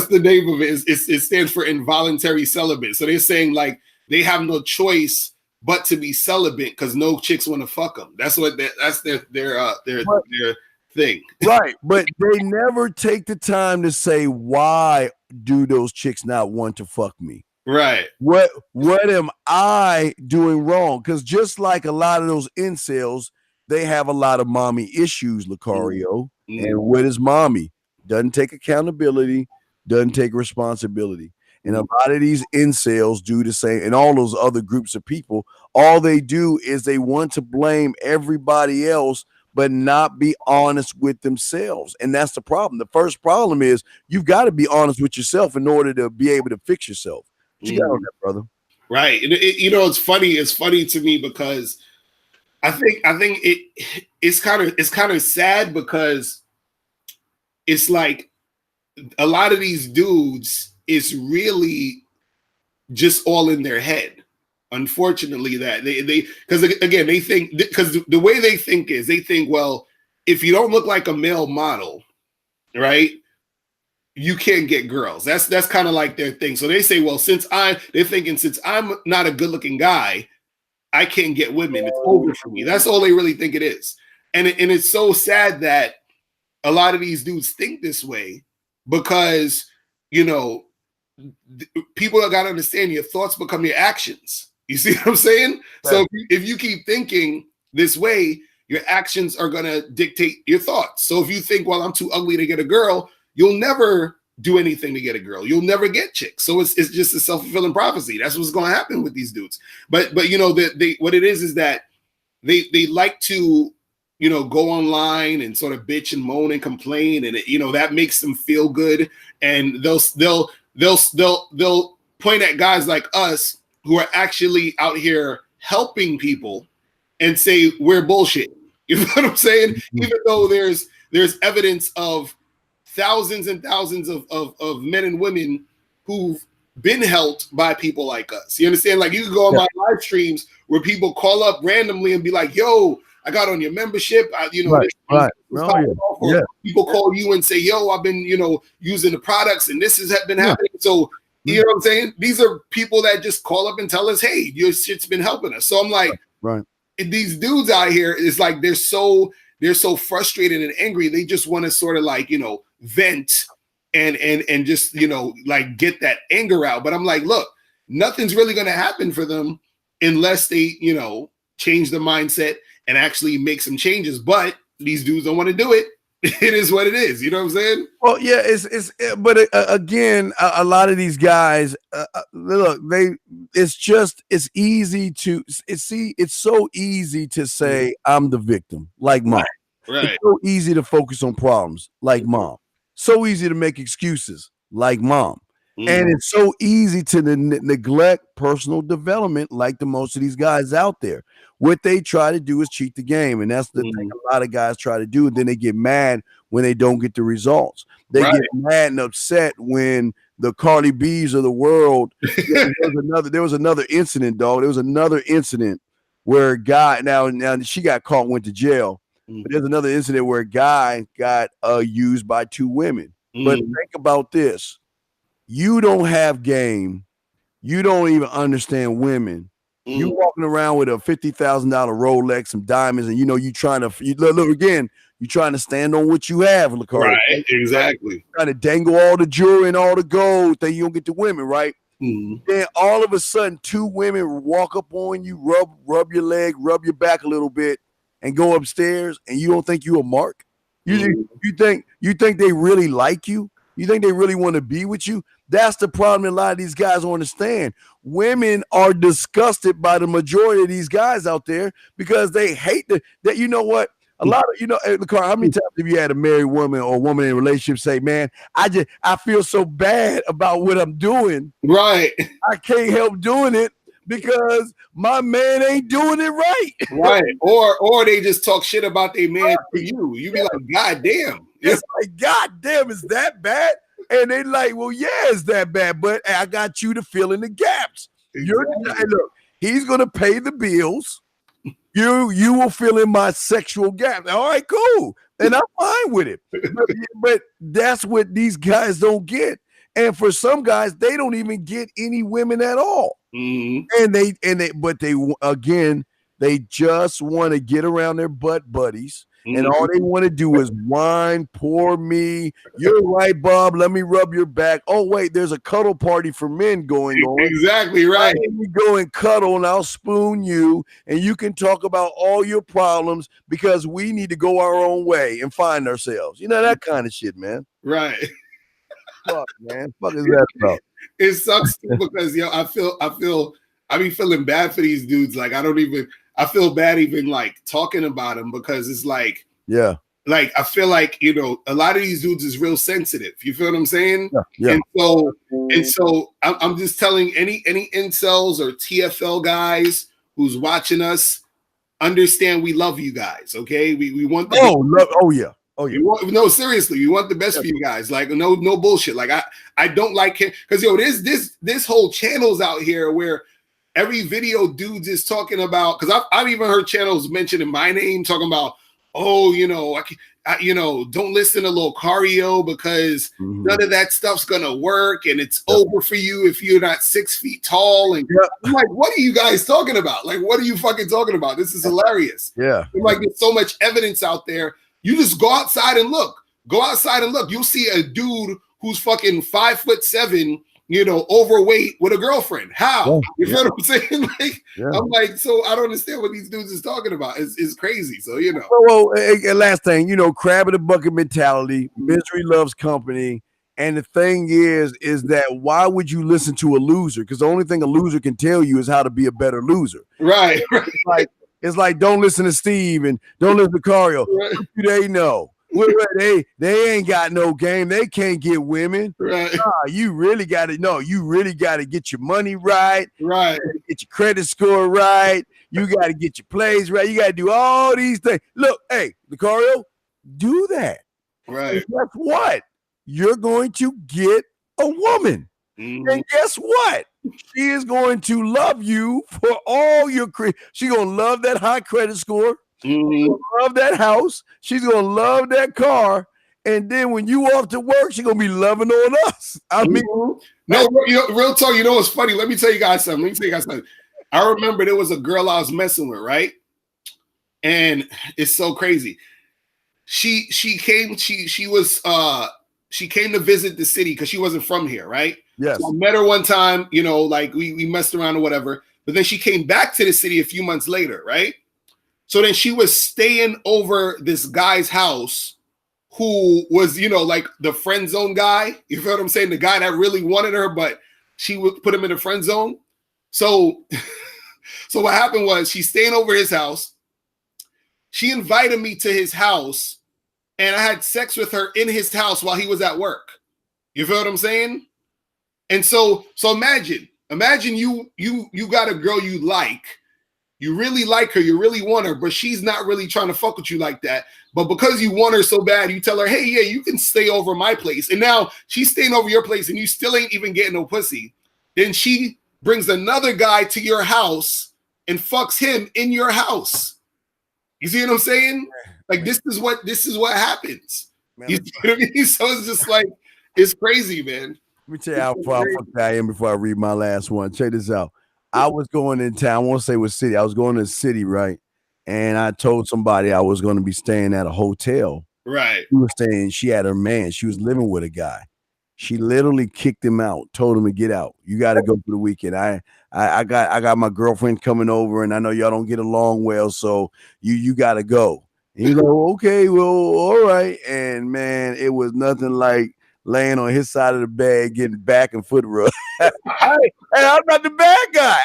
the name of it. It stands for involuntary celibate. So they're saying like they have no choice but to be celibate because no chicks want to fuck them. That's what that's their thing. Right, but they never take the time to say why do those chicks not want to fuck me? Right. What am I doing wrong? Because just like a lot of those incels, they have a lot of mommy issues, Lucario. Mm-hmm. And what is mommy? Doesn't take accountability, doesn't take responsibility. And a lot of these incels do the same, and all those other groups of people, all they do is they want to blame everybody else, but not be honest with themselves. And that's the problem. The first problem is you've got to be honest with yourself in order to be able to fix yourself. What you got on that, brother? Right. It's funny. It's funny to me because I think it's kind of sad because it's like a lot of these dudes is really just all in their head. Unfortunately, that they because again they think because the way they think is they think, well, if you don't look like a male model, right, you can't get girls. That's kind of like their thing. So they say, well, since I'm not a good looking guy, I can't get women. It's over for me. That's all they really think it is. And it's so sad that a lot of these dudes think this way because, people got to understand your thoughts become your actions. You see what I'm saying? Right. So if you keep thinking this way, your actions are going to dictate your thoughts. So if you think, well, I'm too ugly to get a girl, you'll never do anything to get a girl. You'll never get chicks. So it's just a self-fulfilling prophecy. That's what's going to happen with these dudes. But what it is that they like to, go online and sort of bitch and moan and complain, and that makes them feel good. And they'll point at guys like us who are actually out here helping people and say we're bullshit. You know what I'm saying? Mm-hmm. Even though there's evidence of thousands and thousands of men and women who've been helped by people like us. You understand? Like you can go on my live streams where people call up randomly and be like, yo, I got on your membership. People call you and say, yo, I've been, using the products and this has been happening. So, you know what I'm saying? These are people that just call up and tell us, hey, your shit's been helping us. So I'm like, these dudes out here is like, they're so frustrated and angry. They just want to sort of like, vent and just, like get that anger out. But I'm like, look, nothing's really going to happen for them unless they, change the mindset and actually make some changes. But these dudes don't want to do it. It is what it is. You know what I'm saying? Well, yeah, but again, a lot of these guys, look, it's easy to it's so easy to say I'm the victim, like mom. Right. It's so easy to focus on problems, like mom. So easy to make excuses, like mom. And it's so easy to neglect personal development, like the most of these guys out there. What they try to do is cheat the game, and that's the thing a lot of guys try to do. And then they get mad when they don't get the results. They get mad and upset when the Cardi B's of the world. There was another incident, dog. There was another incident where a guy now she got caught, went to jail. But there's another incident where a guy got used by two women. But think about this. You don't have game. You don't even understand women. You walking around with a $50,000 Rolex, some diamonds, and you trying to look again. You're trying to stand on what you have, Lacar. Right, exactly. Trying to dangle all the jewelry and all the gold that you don't get the women, right? Then all of a sudden, two women walk up on you, rub your leg, rub your back a little bit, and go upstairs, and you don't think you a mark? You think they really like you? You think they really want to be with you? That's the problem a lot of these guys don't understand. Women are disgusted by the majority of these guys out there because they hate that. You know what? A lot of, Lacar, how many times have you had a married woman or a woman in a relationship say, man, I feel so bad about what I'm doing. Right. I can't help doing it because my man ain't doing it right. Right. Or they just talk shit about their man to you. You be like, God damn. It's like, God damn, is that bad? And they like, well, yeah, it's that bad, but I got you to fill in the gaps. Exactly. Look, he's gonna pay the bills. You will fill in my sexual gap. All right, cool. And I'm fine with it. But that's what these guys don't get. And for some guys, they don't even get any women at all. And they just want to get around their butt buddies. And all they want to do is whine, poor me. You're right, Bob. Let me rub your back. Oh, wait, there's a cuddle party for men going on. Exactly right. Let me go and cuddle, and I'll spoon you, and you can talk about all your problems because we need to go our own way and find ourselves. That kind of shit, man. Right. Fuck, man. Fuck is that about? It sucks too because I be feeling bad for these dudes. Like I feel bad even like talking about them because it's like, like I feel like a lot of these dudes is real sensitive. You feel what I'm saying? Yeah. And so I'm just telling any incels or TFL guys who's watching us, understand we love you guys. Okay, we want the no, seriously, we want the best for you guys. Like no bullshit. Like I don't like it because this whole channel's out here where every video dudes is talking about, because I've even heard channels mentioning my name talking about, don't listen to Locario because none of that stuff's gonna work and it's over for you if you're not 6 feet tall. And I'm like, what are you guys talking about? Like, what are you fucking talking about? This is hilarious. Yeah. Like, there's so much evidence out there. You just go outside and look. You'll see a dude who's fucking 5'7", overweight with a girlfriend. How? You feel what I'm saying? Like, I'm like, so I don't understand what these dudes is talking about. It's crazy. So, Well, last thing, crab in the bucket mentality, misery loves company. And the thing is that why would you listen to a loser? Because the only thing a loser can tell you is how to be a better loser. Right. It's like don't listen to Steve and don't listen to Cario. Right. What do they know? They ain't got no game. They can't get women. Right. You really got to know. You really got to get your money right. Right. You gotta get your credit score right. You got to get your plays right. You got to do all these things. Look, hey, Lucario, do that. Right. And guess what? You're going to get a woman. Mm-hmm. And guess what? She is going to love you for all your She's going to love that high credit score. Mm-hmm. She's going to love that house. She's going to love that car. And then when you off to work, she's going to be loving on us. I mean, no, real talk. You know what's funny? Let me tell you guys something. I remember there was a girl I was messing with, right? And it's so crazy. She came to visit the city because she wasn't from here, right? Yes. So I met her one time, you know, like we messed around or whatever. But then she came back to the city a few months later, right? So then she was staying over this guy's house who was, you know, like the friend zone guy. You feel what I'm saying? The guy that really wanted her, but she would put him in the friend zone. So, so what happened was she's staying over his house. She invited me to his house, and I had sex with her in his house while he was at work. You feel what I'm saying? And so imagine you got a girl you like. You really like her, you really want her, but she's not really trying to fuck with you like that. But because you want her so bad, you tell her, hey, yeah, you can stay over my place. And now she's staying over your place and you still ain't even getting no pussy. Then she brings another guy to your house and fucks him in your house. You see what I'm saying? Like this is what happens. You see what I mean? So it's just like, it's crazy, man. Let me tell you how far I am before I read my last one. Check this out. I was going in town. I won't say what city. I was going to the city, right? And I told somebody I was going to be staying at a hotel. Right. She was staying. She had her man. She was living with a guy. She literally kicked him out. Told him to get out. You got to go for the weekend. I got my girlfriend coming over, and I know y'all don't get along well, so you got to go. And he's like, okay, well, all right. And man, it was nothing like laying on his side of the bed, getting back and foot rub. Hey, I'm not the bad guy.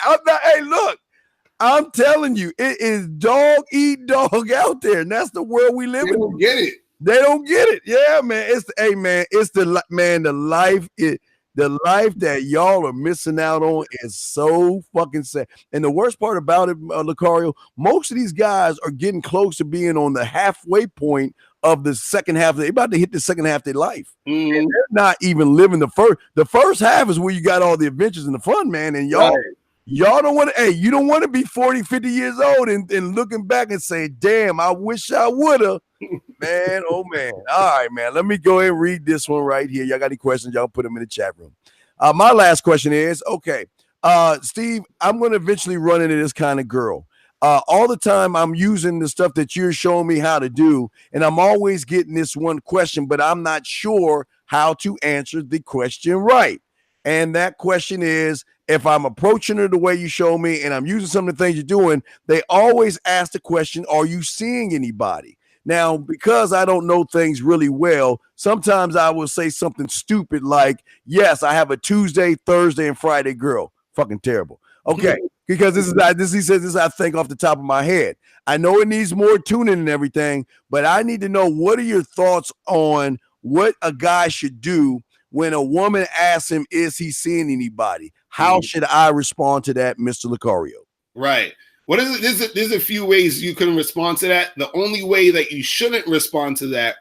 Hey, look, I'm telling you, it is dog eat dog out there, and that's the world we live in. They don't get it. They don't get it. Yeah, man. It's the life that y'all are missing out on is so fucking sad. And the worst part about it, Lucario, most of these guys are getting close to being on the halfway point of the second half. They're about to hit the second half of their life. Mm-hmm. And they're not even living the first. The first half is where you got all the adventures and the fun, man. And y'all don't want to, you don't want to be 40, 50 years old and looking back and say, damn, I wish I would have. Man, oh man. All right, man. Let me go ahead and read this one right here. Y'all got any questions? Y'all put them in the chat room. My last question is, okay, Steve, I'm going to eventually run into this kind of girl. All the time I'm using the stuff that you're showing me how to do, and I'm always getting this one question, but I'm not sure how to answer the question right. And that question is, if I'm approaching her the way you show me and I'm using some of the things you're doing, they always ask the question, are you seeing anybody? Now, because I don't know things really well, sometimes I will say something stupid like, yes, I have a Tuesday, Thursday, and Friday girl. Fucking terrible. Okay, because he says this I think off the top of my head. I know it needs more tuning and everything, but I need to know, what are your thoughts on what a guy should do when a woman asks him, is he seeing anybody? How should I respond to that, Mr. Lucario? Right. What is it? There's a few ways you can respond to that. The only way that you shouldn't respond to that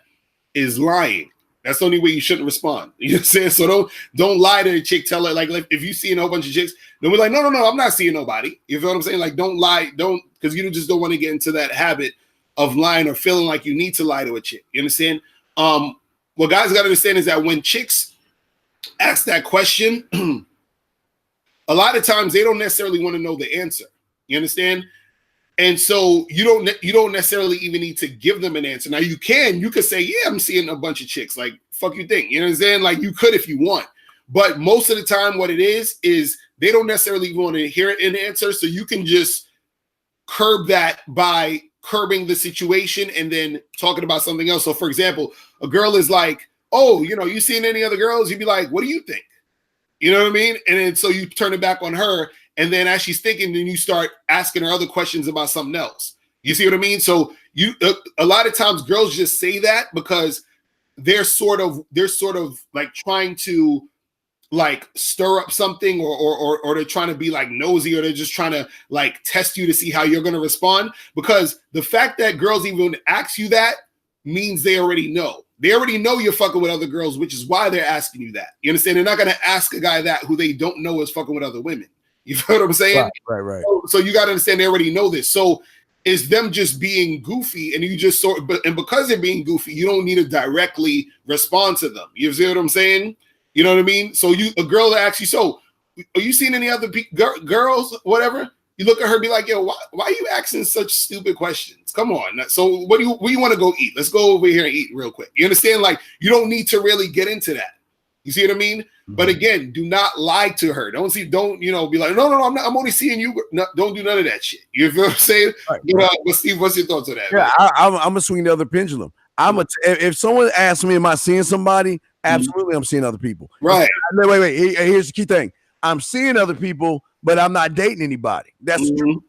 is lying. That's the only way you shouldn't respond. You know what I'm saying? So don't lie to a chick. Tell her, like if you see a whole bunch of chicks, then we're like, no, I'm not seeing nobody. You feel what I'm saying? Like, don't lie. Because you just don't want to get into that habit of lying or feeling like you need to lie to a chick. You understand? What guys got to understand is that when chicks ask that question, a lot of times they don't necessarily want to know the answer. You understand? And so you don't necessarily even need to give them an answer. Now you could say, yeah, I'm seeing a bunch of chicks. Like, fuck you think? You know what I'm saying? Like, you could if you want. But most of the time what it is they don't necessarily want to hear it in the answer. So you can just curb that by curbing the situation and then talking about something else. So for example, a girl is like, oh, you seen any other girls? You'd be like, what do you think? You know what I mean? And then so you turn it back on her. And then as she's thinking, then you start asking her other questions about something else. You see what I mean? So a lot of times girls just say that because they're sort of like trying to like stir up something, or they're trying to be like nosy, or they're just trying to like test you to see how you're going to respond. Because the fact that girls even ask you that means they already know. They already know you're fucking with other girls, which is why they're asking you that. You understand? They're not going to ask a guy that who they don't know is fucking with other women. You feel what I'm saying? Right. So you got to understand they already know this. So it's them just being goofy, and you just and because they're being goofy, you don't need to directly respond to them. You see what I'm saying? You know what I mean? So a girl that asks you, so are you seeing any other girls, whatever? You look at her, be like, yo, why are you asking such stupid questions? Come on. So where you want to go eat? Let's go over here and eat real quick. You understand? Like, you don't need to really get into that. You see what I mean? Mm-hmm. But again, do not lie to her. Don't be like, no, I'm only seeing you. No, don't do none of that shit. You feel what I'm saying? Right. But Steve, what's your thoughts on that? Yeah, I'm gonna swing the other pendulum. If someone asks me, am I seeing somebody? Absolutely, I'm seing other people. Right. Wait. Here's the key thing. I'm seeing other people, but I'm not dating anybody. That's true.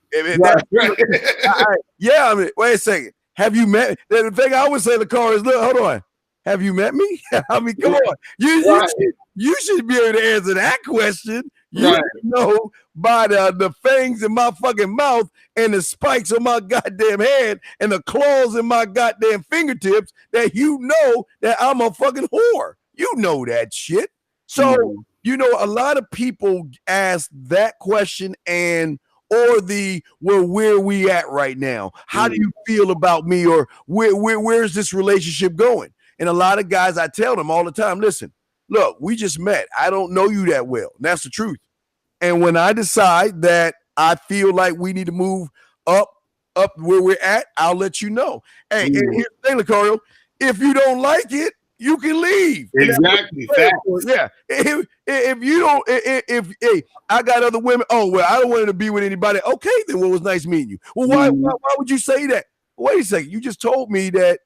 Yeah, I mean, wait a second. Have you met? The thing I always say to Carl is, look, hold on. Have you met me? I mean, come on. You should be able to answer that question. You know by the fangs in my fucking mouth and the spikes on my goddamn head and the claws in my goddamn fingertips that you know that I'm a fucking whore. You know that shit. So, a lot of people ask that question or where we at right now? How do you feel about me? Or where's this relationship going? And a lot of guys, I tell them all the time, listen, look, we just met. I don't know you that well. And that's the truth. And when I decide that I feel like we need to move up where we're at, I'll let you know. Hey, and here's the thing, Lucario, if you don't like it, you can leave. Exactly. Yeah. If you don't, hey, I got other women. Oh, well, I don't want to be with anybody. Okay, then it was nice meeting you. Well, why would you say that? Wait a second. You just told me that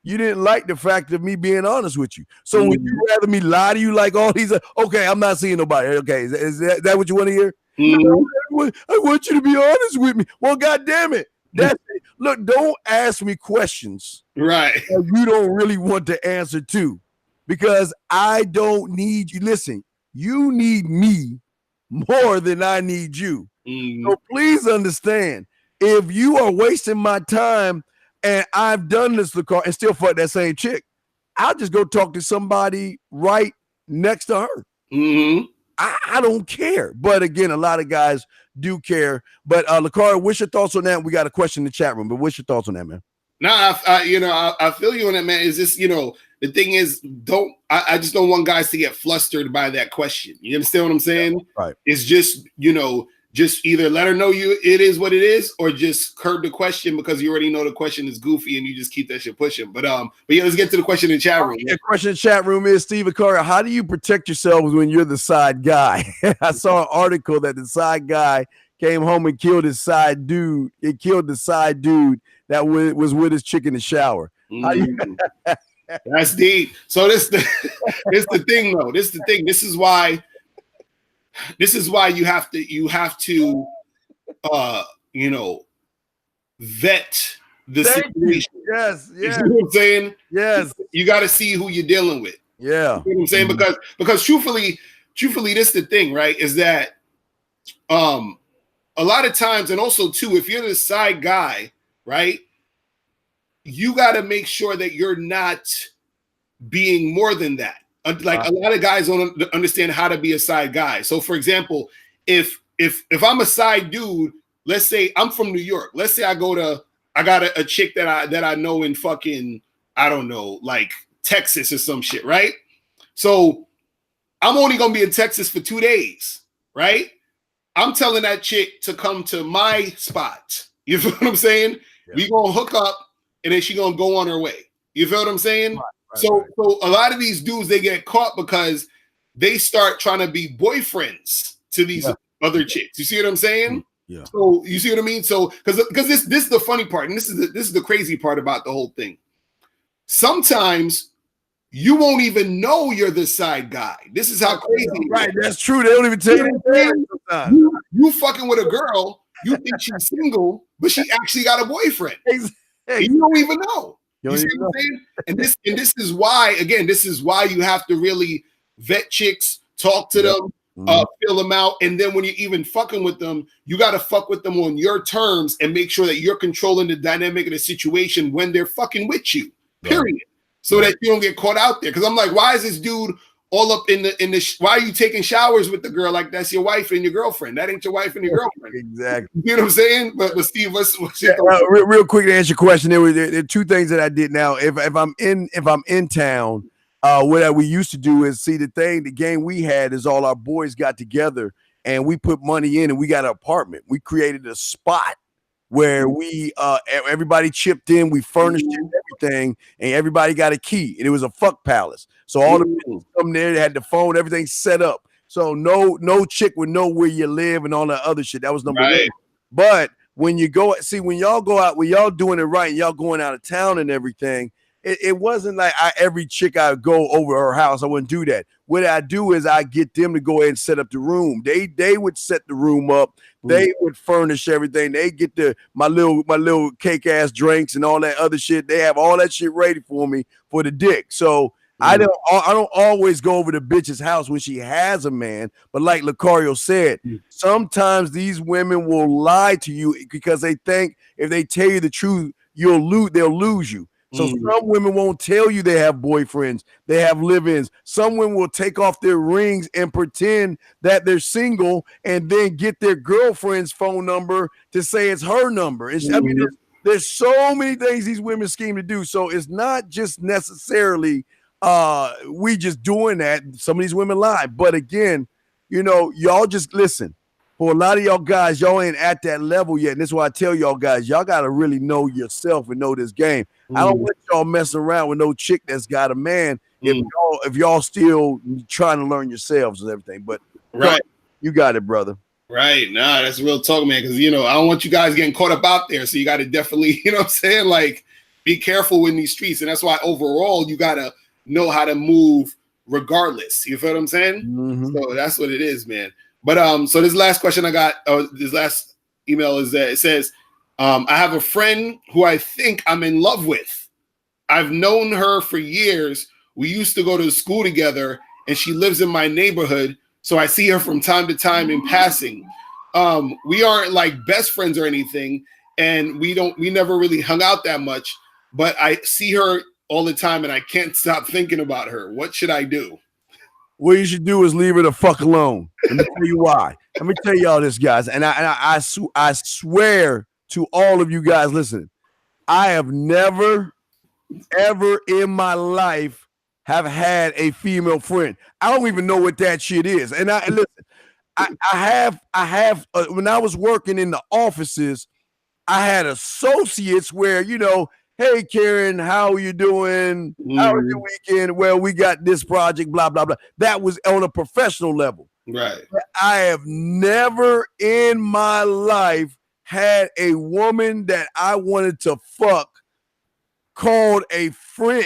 you didn't like the fact of me being honest with you. So would you rather me lie to you like all these? Okay, I'm not seeing nobody. Okay, is that what you want to hear? No, I want you to be honest with me. Well, God damn it. That's it. Look, don't ask me questions that you don't really want to answer to, because I don't need you. Listen, you need me more than I need you. So please understand, if you are wasting my time, and I've done this, and still fuck that same chick, I'll just go talk to somebody right next to her. I don't care. But again, a lot of guys do care. But Lucario, what's your thoughts on that? We got a question in the chat room, but what's your thoughts on that, man? No, I feel you on that, man. Is this, the thing is, I just don't want guys to get flustered by that question. You understand what I'm saying? Right. It's just, just either let her know it is what it is, or just curb the question because you already know the question is goofy and you just keep that shit pushing. But yeah, let's get to the question in the chat room. The question in the chat room is, Steve Lucario, how do you protect yourselves when you're the side guy? I saw an article that the side guy came home and killed his side dude. It killed the side dude that was with his chick in the shower. That's deep. So this the thing, though. This is the thing. This is why you have to vet the situation. Yes. You see what I'm saying? Yes. You got to see who you're dealing with. Yeah. You know what I'm saying? Because truthfully, this is the thing, right? Is that a lot of times, and also too, if you're the side guy, right, you got to make sure that you're not being more than that. Like a lot of guys don't understand how to be a side guy. So, for example, if I'm a side dude, let's say I'm from New York. Let's say I got a chick that I know in fucking, I don't know, like Texas or some shit, right? So I'm only gonna be in Texas for 2 days, right? I'm telling that chick to come to my spot. You feel what I'm saying? Yeah. We gonna hook up, and then she gonna go on her way. You feel what I'm saying? Right. So a lot of these dudes, they get caught because they start trying to be boyfriends to these other chicks. You see what I'm saying? Yeah. So you see what I mean? So because this is the funny part, and this is the crazy part about the whole thing. Sometimes you won't even know you're the side guy. This is how crazy. Right, that's true. They don't even tell you. You fucking with a girl, You think she's single, but she actually got a boyfriend. Exactly. You don't even know. You see know. what I'm saying? And this is why, again, this is why you have to really vet chicks, talk to them, fill them out. And then when you're even fucking with them, you got to fuck with them on your terms and make sure that you're controlling the dynamic of the situation when they're fucking with you, period. So that you don't get caught out there. Because I'm like, why is this dude all up in the why are you taking showers with the girl like that's your wife and your girlfriend? That ain't your wife and your girlfriend. Exactly. You know what I'm saying? But Steve, what's real quick to answer your question, there are two things that I did. Now, if I'm in town, what we used to do is the game we had is all our boys got together and we put money in and we got an apartment. We created a spot where we everybody chipped in, we furnished everything, and everybody got a key. And it was a fuck palace. So all the people come there, they had the phone, everything set up. So no chick would know where you live and all that other shit. That was number one. But when you go, when y'all go out, when y'all doing it right, and y'all going out of town and everything, it wasn't like every chick I would go over her house. I wouldn't do that. What I do is I get them to go ahead and set up the room. They would set the room up. They would furnish everything. They get my little cake ass drinks and all that other shit. They have all that shit ready for me for the dick. So I don't always go over to bitch's house when she has a man. But like Lucario said, sometimes these women will lie to you because they think if they tell you the truth, they'll lose you. So some women won't tell you they have boyfriends, they have live-ins. Some women will take off their rings and pretend that they're single and then get their girlfriend's phone number to say it's her number. I mean, there's so many things these women scheme to do. So it's not just necessarily we just doing that. Some of these women lie. But again, y'all just listen. For a lot of y'all guys, y'all ain't at that level yet. And this is why I tell y'all guys, y'all got to really know yourself and know this game. I don't want y'all messing around with no chick that's got a man if y'all still trying to learn yourselves and everything. But you got it, brother. Right. Nah, that's real talk, man. Because, I don't want you guys getting caught up out there. So you got to definitely, what I'm saying? Like, be careful in these streets. And that's why overall, you got to know how to move regardless. You feel what I'm saying? So that's what it is, man. But so this last question I got, this last email is that it says, I have a friend who I think I'm in love with. I've known her for years. We used to go to school together and she lives in my neighborhood. So I see her from time to time in passing. We aren't like best friends or anything. And we never really hung out that much, but I see her all the time and I can't stop thinking about her. What should I do? What you should do is leave her the fuck alone. Let me tell you why. Let me tell y'all this, guys. And I swear to all of you guys listening, I have never, ever in my life have had a female friend. I don't even know what that shit is. And I have when I was working in the offices, I had associates where, hey, Karen, how are you doing? How was your weekend? Well, we got this project, blah, blah, blah. That was on a professional level. Right. But I have never in my life had a woman that I wanted to fuck called a friend.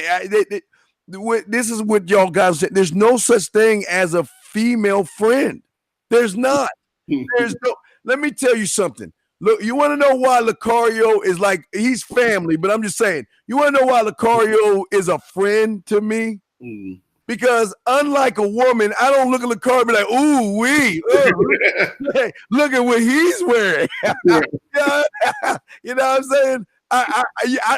This is what y'all guys said. There's no such thing as a female friend. There's not. Let me tell you something. Look, you want to know why Lucario is like, he's family, but I'm just saying, you want to know why Lucario is a friend to me? Because unlike a woman, I don't look at Lucario and be like, ooh, look at what he's wearing. You know what I'm saying?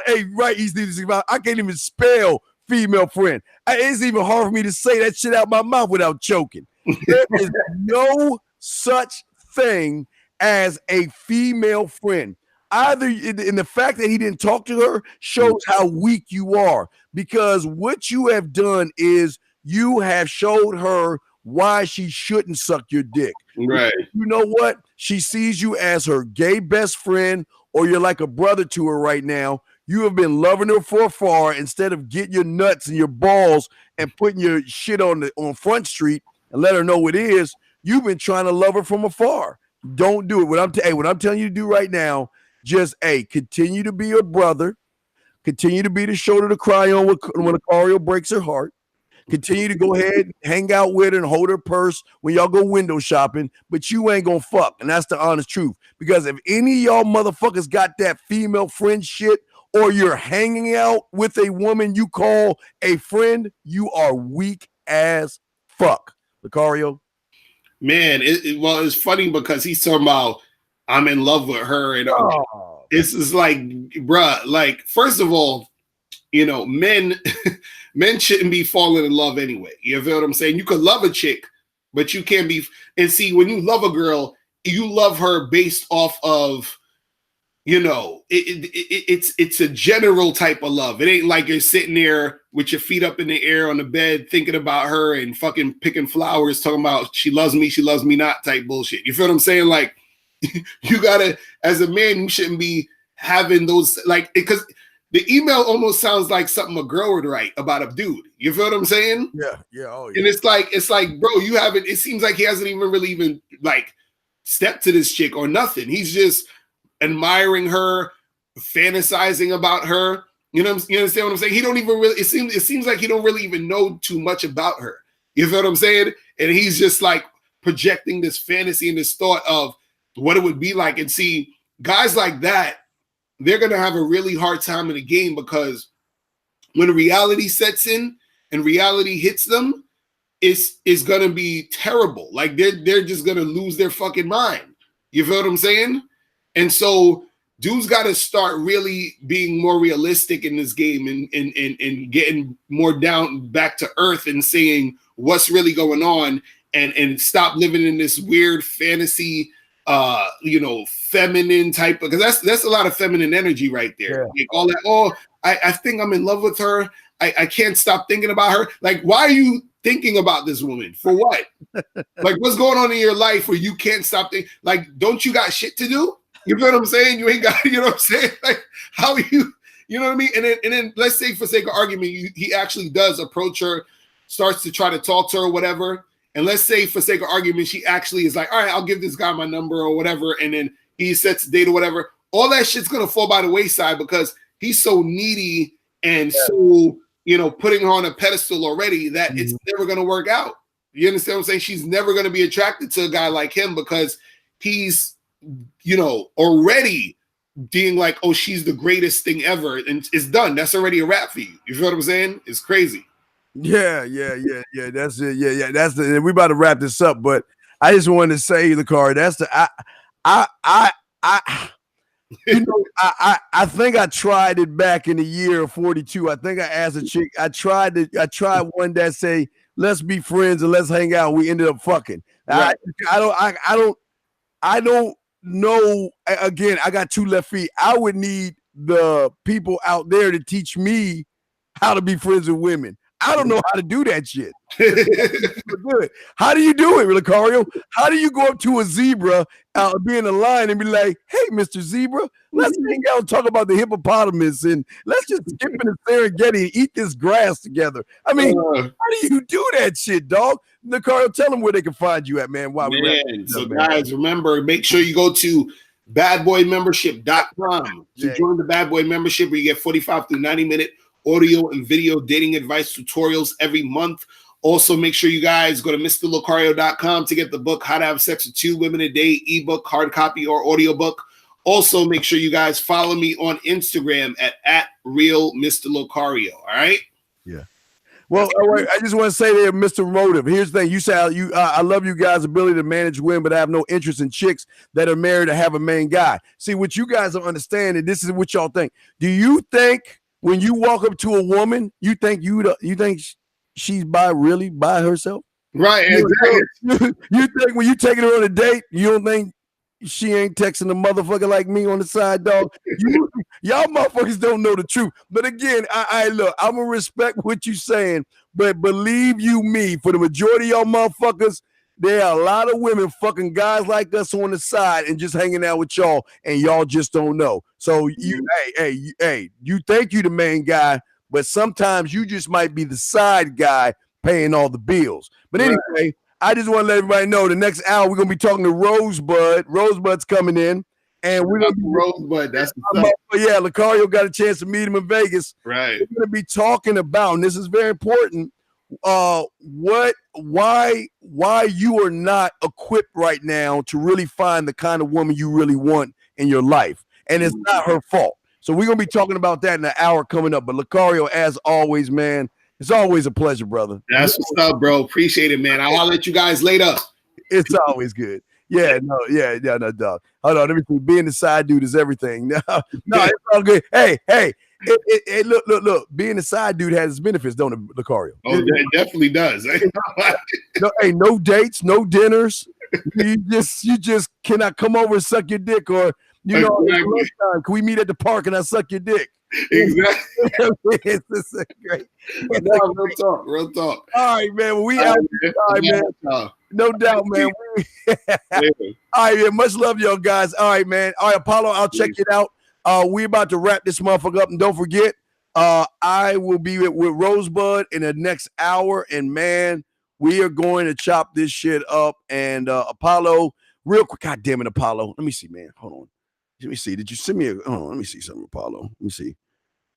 Hey, right, I can't even spell female friend. It's even hard for me to say that shit out my mouth without choking. There is no such thing as a female friend. Either in the fact that he didn't talk to her shows how weak you are, because what you have done is you have showed her why she shouldn't suck your dick. Right. You know what? She sees you as her gay best friend, or you're like a brother to her right now. You have been loving her from afar instead of getting your nuts and your balls and putting your shit on Front Street and let her know what it is. You've been trying to love her from afar. Don't do it. What I'm telling you to do right now, just continue to be a brother, continue to be the shoulder to cry on when Lucario breaks her heart, Continue to go ahead and hang out with her and hold her purse when y'all go window shopping, but you ain't gonna fuck. And that's the honest truth. Because if any of y'all motherfuckers got that female friend shit, or you're hanging out with a woman you call a friend, you are weak as fuck. Lucario? Man, well, it's funny because he's talking about I'm in love with her. And it's just like, bruh, like, first of all, you know, men shouldn't be falling in love anyway. You feel what I'm saying? You could love a chick, but you can't be. And see, when you love a girl, you love her based off of, you know, it's a general type of love. It ain't like you're sitting there with your feet up in the air on the bed thinking about her and fucking picking flowers, talking about she loves me not type bullshit. You feel what I'm saying? Like, you gotta, as a man, you shouldn't be having those, like, because the email almost sounds like something a girl would write about a dude. You feel what I'm saying? Yeah. Oh, yeah. And it's like, bro, you haven't. It seems like he hasn't even like stepped to this chick or nothing. He's just admiring her, fantasizing about her. You understand what I'm saying? He don't even really. It seems like he don't really even know too much about her. You feel what I'm saying? And he's just like projecting this fantasy and this thought of what it would be like. And see, guys like that, they're going to have a really hard time in the game, because when reality sets in and reality hits them, it's going to be terrible. Like, they're just going to lose their fucking mind. You feel what I'm saying? And so dudes got to start really being more realistic in this game and getting more down back to earth and saying what's really going on, and stop living in this weird fantasy, feminine type, because that's a lot of feminine energy right there. Yeah. Like all that, I think I'm in love with her. I can't stop thinking about her. Like, why are you thinking about this woman? For what? Like, what's going on in your life where you can't stop thinking? Like, don't you got shit to do? You know what I'm saying? You ain't got, you know what I'm saying? Like, how you know what I mean? And then let's say, for sake of argument, he actually does approach her, starts to try to talk to her or whatever. And let's say, for sake of argument, she actually is like, all right, I'll give this guy my number or whatever. And then he sets a date or whatever. All that shit's going to fall by the wayside because he's so needy and so, putting her on a pedestal already that it's never going to work out. You understand what I'm saying? She's never going to be attracted to a guy like him because he's, already being like, oh, she's the greatest thing ever. And it's done. That's already a wrap for you. You feel what I'm saying? It's crazy. Yeah. That's it. Yeah. That's the. We about to wrap this up, but I just wanted to say, Lucario, that's the. I think I tried it back in the year of 42. I think I asked a chick. I tried one that say, let's be friends and let's hang out. We ended up fucking. Right. I don't know. Again, I got two left feet. I would need the people out there to teach me how to be friends with women. I don't know how to do that shit. How do you do it, Lucario? How do you go up to a zebra, be in a line and be like, hey, Mr. Zebra, let's hang out and talk about the hippopotamus and let's just skip in the Serengeti and eat this grass together. I mean, how do you do that shit, dog? Lucario, tell them where they can find you at, man. Guys, remember, make sure you go to badboymembership.com to join the Bad Boy membership, where you get 45 through 90-minute audio and video dating advice tutorials every month. Also, make sure you guys go to MrLucario.com to get the book How to Have Sex with 2 Women a Day, ebook, hard copy, or audiobook. Also, make sure you guys follow me on Instagram at Real Mr. Lucario. All right? Yeah. Well, I just want to say there, Mr. Motive. Here's the thing. You say I love you guys' ability to manage women, but I have no interest in chicks that are married to have a main guy. See, what you guys don't understand, and this is what y'all think. Do you think when you walk up to a woman, you think she's really by herself? Right. Exactly. You think when you taking her on a date, you don't think she ain't texting a motherfucker like me on the side, dog? Y'all motherfuckers don't know the truth. But again, I look, I'm gonna respect what you saying, but believe you me, for the majority of y'all motherfuckers, there are a lot of women fucking guys like us on the side and just hanging out with y'all, and y'all just don't know. So you think you the main guy, but sometimes you just might be the side guy paying all the bills. But anyway, I just want to let everybody know the next hour we're gonna be talking to Rosebud. Rosebud's coming in, and we're gonna be Rosebud. That's Lucario got a chance to meet him in Vegas. Right. We're gonna be talking about, and this is very important, why you are not equipped right now to really find the kind of woman you really want in your life, and it's not her fault. So we're gonna be talking about that in an hour coming up. But Lucario, as always, man, it's always a pleasure, brother. That's what's up, bro. Appreciate it, man. I'll let you guys later. It's always good. Yeah, no, dog. Hold on, let me see. Being the side dude is everything. No, it's all good. Hey, look. Being the side dude has its benefits, don't it, Lucario? Oh, it definitely does. No dates, no dinners. You just cannot come over and suck your dick, or Exactly. can we meet at the park and I suck your dick? Exactly. It's great. Real talk. All right, man. Well, we out. All right, man. No doubt, man. All right, man. Much love, y'all guys. All right, man. All right, Apollo, I'll check it out. We about to wrap this motherfucker up, and don't forget, I will be with Rosebud in the next hour, and man, we are going to chop this shit up. And Apollo, real quick, God damn it, Apollo. Let me see, man. Hold on. Let me see. Did you send me a? Oh, let me see something, Apollo. Let me see.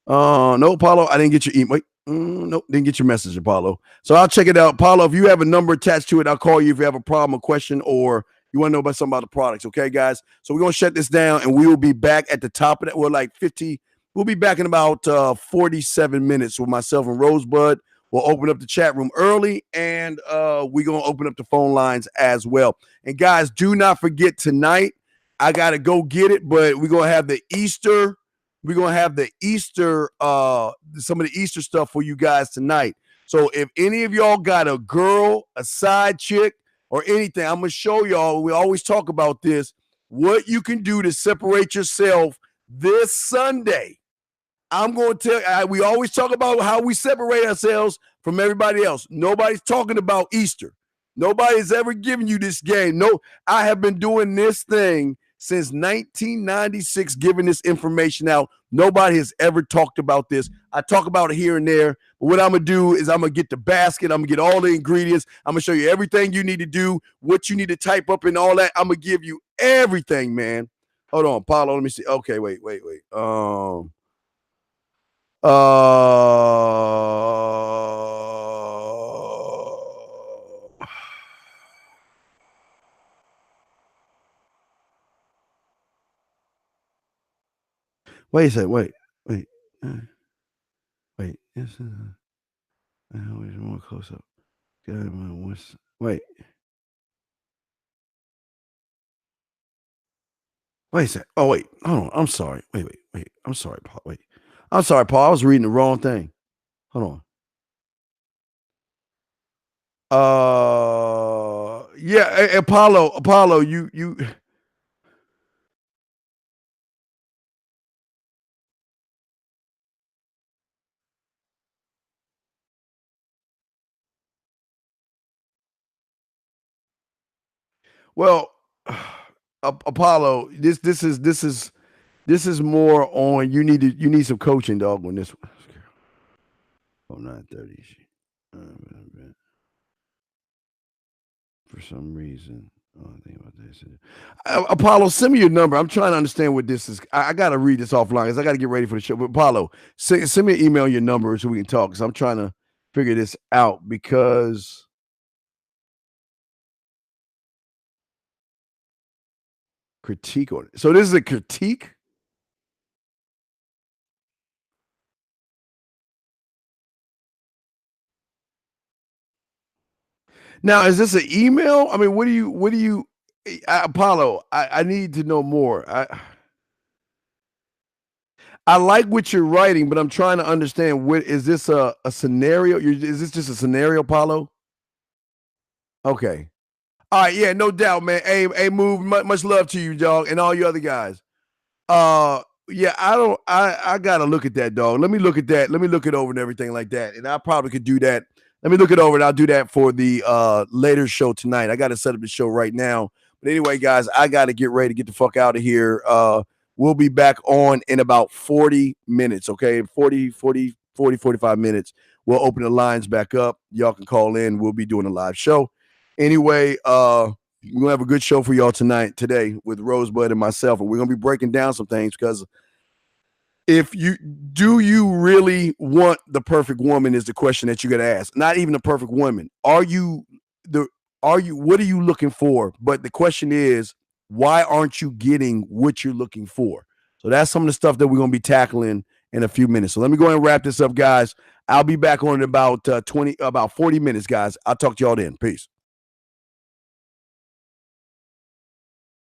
No, Apollo, I didn't get your email. Wait, nope, didn't get your message, Apollo. So I'll check it out. Apollo, if you have a number attached to it, I'll call you if you have a problem, a question, or you want to know about something about the products. Okay, guys. So we're gonna shut this down, and we will be back at the top of that. We're like 50. We'll be back in about 47 minutes with myself and Rosebud. We'll open up the chat room early, and we're gonna open up the phone lines as well. And guys, do not forget tonight. I gotta go get it, but we're gonna have the Easter. We're gonna have the Easter, some of the Easter stuff for you guys tonight. So if any of y'all got a girl, a side chick, or anything, I'm gonna show y'all. We always talk about this. What you can do to separate yourself this Sunday. I'm going to tell. We always talk about how we separate ourselves from everybody else. Nobody's talking about Easter. Nobody's ever given you this game. No, I have been doing this thing since 1996, giving this information out. Nobody has ever talked about this. I talk about it here and there. But what I'm going to do is I'm going to get the basket. I'm going to get all the ingredients. I'm going to show you everything you need to do, what you need to type up and all that. I'm going to give you everything, man. Hold on, Paulo. Let me see. Okay, wait. Uh, Wait a second. Wait. Yes. I always more close up. Wait. Wait a second. Oh, wait. Hold on. I'm sorry. Wait. I'm sorry, Paul. Wait. I'm sorry, Paul. I was reading the wrong thing. Hold on. Yeah, Apollo, you. Well, Apollo, this is more on. You need some coaching, dog, on this one. Oh, 9:30. For some reason. Oh, I think about this. Apollo, send me your number. I'm trying to understand what this is. I got to read this offline because I got to get ready for the show. But Apollo, send me an email, your number, so we can talk. Because I'm trying to figure this out because critique on it. So this is a critique. Now, is this an email? I mean, what do you, Apollo? I need to know more. I like what you're writing, but I'm trying to understand. What is this a scenario? Is this just a scenario, Apollo? Okay. All right, yeah, no doubt, man. Hey, move. Much love to you, dog, and all you other guys. Yeah, I gotta look at that, dog. Let me look at that. Let me look it over and everything like that. And I probably could do that. Let me look it over, and I'll do that for the later show tonight. I got to set up the show right now. But anyway, guys, I got to get ready to get the fuck out of here. We'll be back on in about 40 minutes, okay? 45 minutes. We'll open the lines back up. Y'all can call in. We'll be doing a live show. Anyway, we're gonna have a good show for y'all today with Rosebud and myself, and we're gonna be breaking down some things because do you really want the perfect woman is the question that you got to ask. Not even the perfect woman. What are you looking for? But the question is, why aren't you getting what you're looking for? So that's some of the stuff that we're going to be tackling in a few minutes. So let me go ahead and wrap this up, guys. I'll be back on in about 40 minutes, guys. I'll talk to y'all then. Peace.